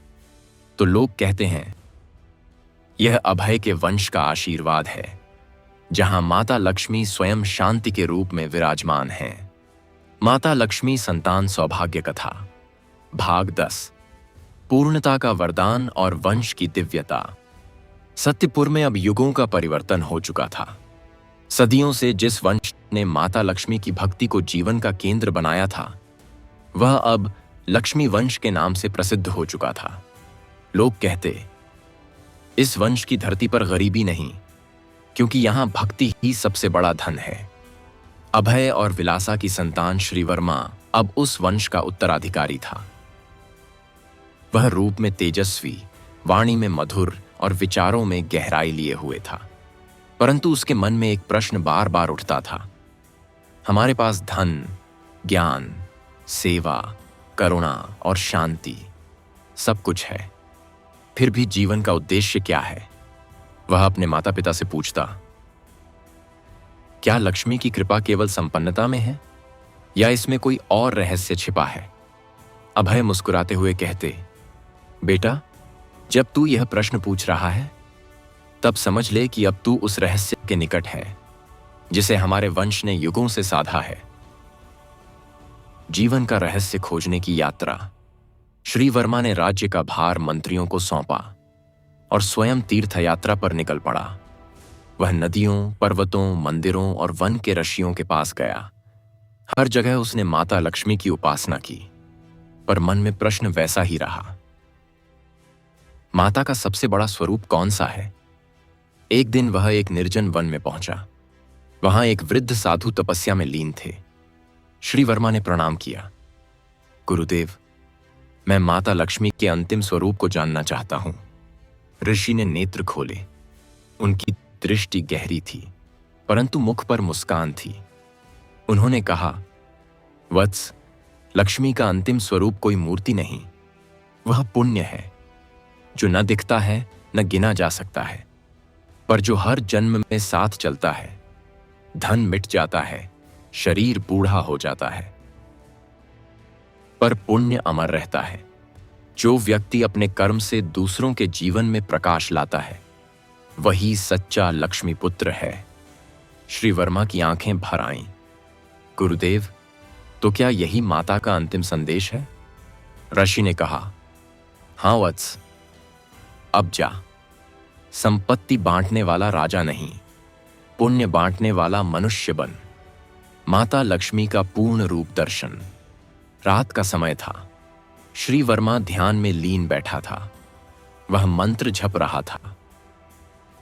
तो लोग कहते हैं, यह अभय के वंश का आशीर्वाद है। जहां माता लक्ष्मी स्वयं शांति के रूप में विराजमान हैं। माता लक्ष्मी संतान सौभाग्य कथा, भाग 10। पूर्णता का वरदान और वंश की दिव्यता। सत्यपुर में अब युगों का परिवर्तन हो चुका था। सदियों से जिस वंश ने माता लक्ष्मी की भक्ति को जीवन का केंद्र बनाया था, वह अब लक्ष्मी वंश के नाम से प्रसिद्ध हो चुका था। लोग कहते, इस वंश की धरती पर गरीबी नहीं, क्योंकि यहां भक्ति ही सबसे बड़ा धन है। अभय और विलासा की संतान श्रीवर्मा अब उस वंश का उत्तराधिकारी था। वह रूप में तेजस्वी, वाणी में मधुर और विचारों में गहराई लिए हुए था। परंतु उसके मन में एक प्रश्न बार बार उठता था। हमारे पास धन, ज्ञान, सेवा, करुणा और शांति सब कुछ है, फिर भी जीवन का उद्देश्य क्या है? वह अपने माता पिता से पूछता, क्या लक्ष्मी की कृपा केवल संपन्नता में है या इसमें कोई और रहस्य छिपा है? अभय मुस्कुराते हुए कहते, बेटा, जब तू यह प्रश्न पूछ रहा है तब समझ ले कि अब तू उस रहस्य के निकट है जिसे हमारे वंश ने युगों से साधा है। जीवन का रहस्य खोजने की यात्रा। श्री वर्मा ने राज्य का भार मंत्रियों को सौंपा और स्वयं तीर्थ यात्रा पर निकल पड़ा। वह नदियों, पर्वतों, मंदिरों और वन के ऋषियों के पास गया। हर जगह उसने माता लक्ष्मी की उपासना की, पर मन में प्रश्न वैसा ही रहा। माता का सबसे बड़ा स्वरूप कौन सा है? एक दिन वह एक निर्जन वन में पहुंचा। वहां एक वृद्ध साधु तपस्या में लीन थे। श्री वर्मा ने प्रणाम किया। गुरुदेव, मैं माता लक्ष्मी के अंतिम स्वरूप को जानना चाहता हूं। ऋषि ने नेत्र खोले। उनकी दृष्टि गहरी थी, परंतु मुख पर मुस्कान थी। उन्होंने कहा, वत्स, लक्ष्मी का अंतिम स्वरूप कोई मूर्ति नहीं, वह पुण्य है जो न दिखता है न गिना जा सकता है, पर जो हर जन्म में साथ चलता है। धन मिट जाता है, शरीर बूढ़ा हो जाता है, पर पुण्य अमर रहता है। जो व्यक्ति अपने कर्म से दूसरों के जीवन में प्रकाश लाता है, वही सच्चा लक्ष्मी पुत्र है। श्री वर्मा की आंखें भर आईं। गुरुदेव, तो क्या यही माता का अंतिम संदेश है? ऋषि ने कहा, हाँ वत्स, अब जा। संपत्ति बांटने वाला राजा नहीं, पुण्य बांटने वाला मनुष्य बन। माता लक्ष्मी का पूर्ण रूप दर्शन। रात का समय था। श्री वर्मा ध्यान में लीन बैठा था। वह मंत्र जप रहा था।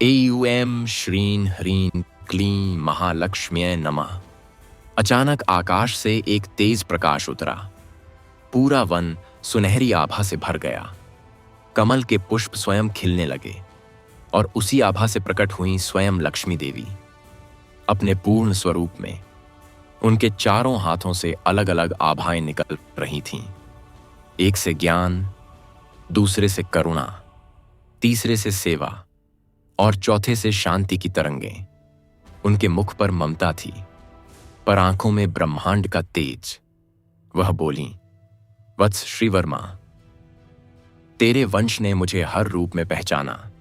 एयूएम श्रीं ह्रीं क्लीं महालक्ष्म्यै नमः। अचानक आकाश से एक तेज प्रकाश उतरा। पूरा वन सुनहरी आभा से भर गया। कमल के पुष्प स्वयं खिलने लगे और उसी आभा से प्रकट हुई स्वयं लक्ष्मी देवी अपने पूर्ण स्वरूप में। उनके चारों हाथों से अलग अलग आभाएं निकल रही थीं। एक से ज्ञान, दूसरे से करुणा, तीसरे से सेवा और चौथे से शांति की तरंगें। उनके मुख पर ममता थी, पर आंखों में ब्रह्मांड का तेज। वह बोली, वत्स श्रीवर्मा, तेरे वंश ने मुझे हर रूप में पहचाना।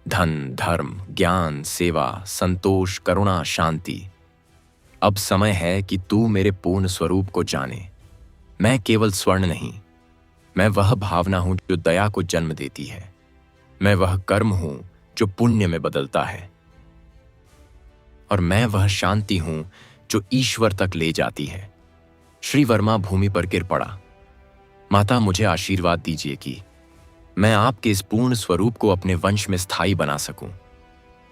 धन, धर्म, ज्ञान, सेवा, संतोष, करुणा, शांति। अब समय है कि तू मेरे पूर्ण स्वरूप को जाने। मैं केवल स्वर्ण नहीं, मैं वह भावना हूं जो दया को जन्म देती है। मैं वह कर्म हूं जो पुण्य में बदलता है, और मैं वह शांति हूं जो ईश्वर तक ले जाती है। श्री वर्मा भूमि पर गिर पड़ा। माता, मुझे आशीर्वाद दीजिए कि मैं आपके इस पूर्ण स्वरूप को अपने वंश में स्थायी बना सकूं।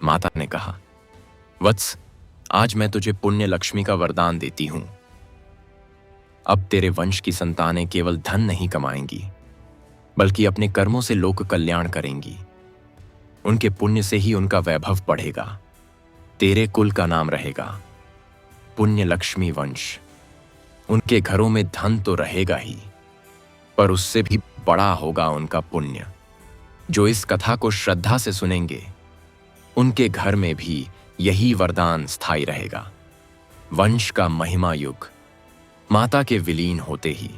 माता ने कहा, वत्स, आज मैं तुझे पुण्य लक्ष्मी का वरदान देती हूं। अब तेरे वंश की संतानें केवल धन नहीं कमाएंगी, बल्कि अपने कर्मों से लोक कल्याण करेंगी। उनके पुण्य से ही उनका वैभव बढ़ेगा। तेरे कुल का नाम रहेगा पुण्य लक्ष्मी वंश। उनके घरों में धन तो रहेगा ही, पर उससे भी बड़ा होगा उनका पुण्य। जो इस कथा को श्रद्धा से सुनेंगे, उनके घर में भी यही वरदान स्थायी रहेगा। वंश का महिमा युग। माता के विलीन होते ही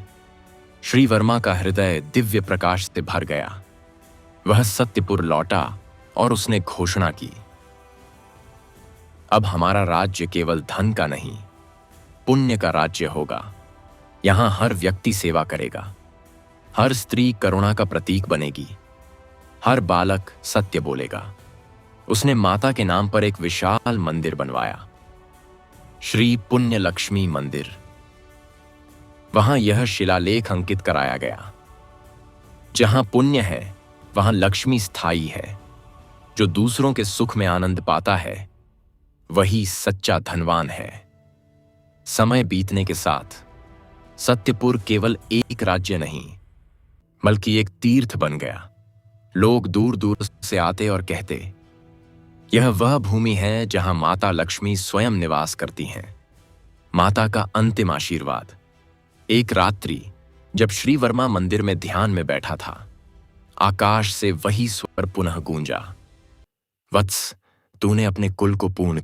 श्री वर्मा का हृदय दिव्य प्रकाश से भर गया। वह सत्यपुर लौटा और उसने घोषणा की, अब हमारा राज्य केवल धन का नहीं, पुण्य का राज्य होगा। यहां हर व्यक्ति सेवा करेगा, हर स्त्री करुणा का प्रतीक बनेगी, हर बालक सत्य बोलेगा। उसने माता के नाम पर एक विशाल मंदिर बनवाया, श्री पुण्य लक्ष्मी मंदिर। वहां यह शिलालेख अंकित कराया गया, जहां पुण्य है वहां लक्ष्मी स्थायी है। जो दूसरों के सुख में आनंद पाता है, वही सच्चा धनवान है। समय बीतने के साथ सत्यपुर केवल एक राज्य नहीं, बल्कि एक तीर्थ बन गया। लोग दूर दूर से आते और कहते, यह वह भूमि है जहां माता लक्ष्मी स्वयं निवास करती हैं। माता का अंतिम आशीर्वाद। एक रात्रि जब श्री वर्मा मंदिर में ध्यान में बैठा था, आकाश से वही स्वर पुनः गूंजा, वत्स, तूने अपने कुल को पूर्ण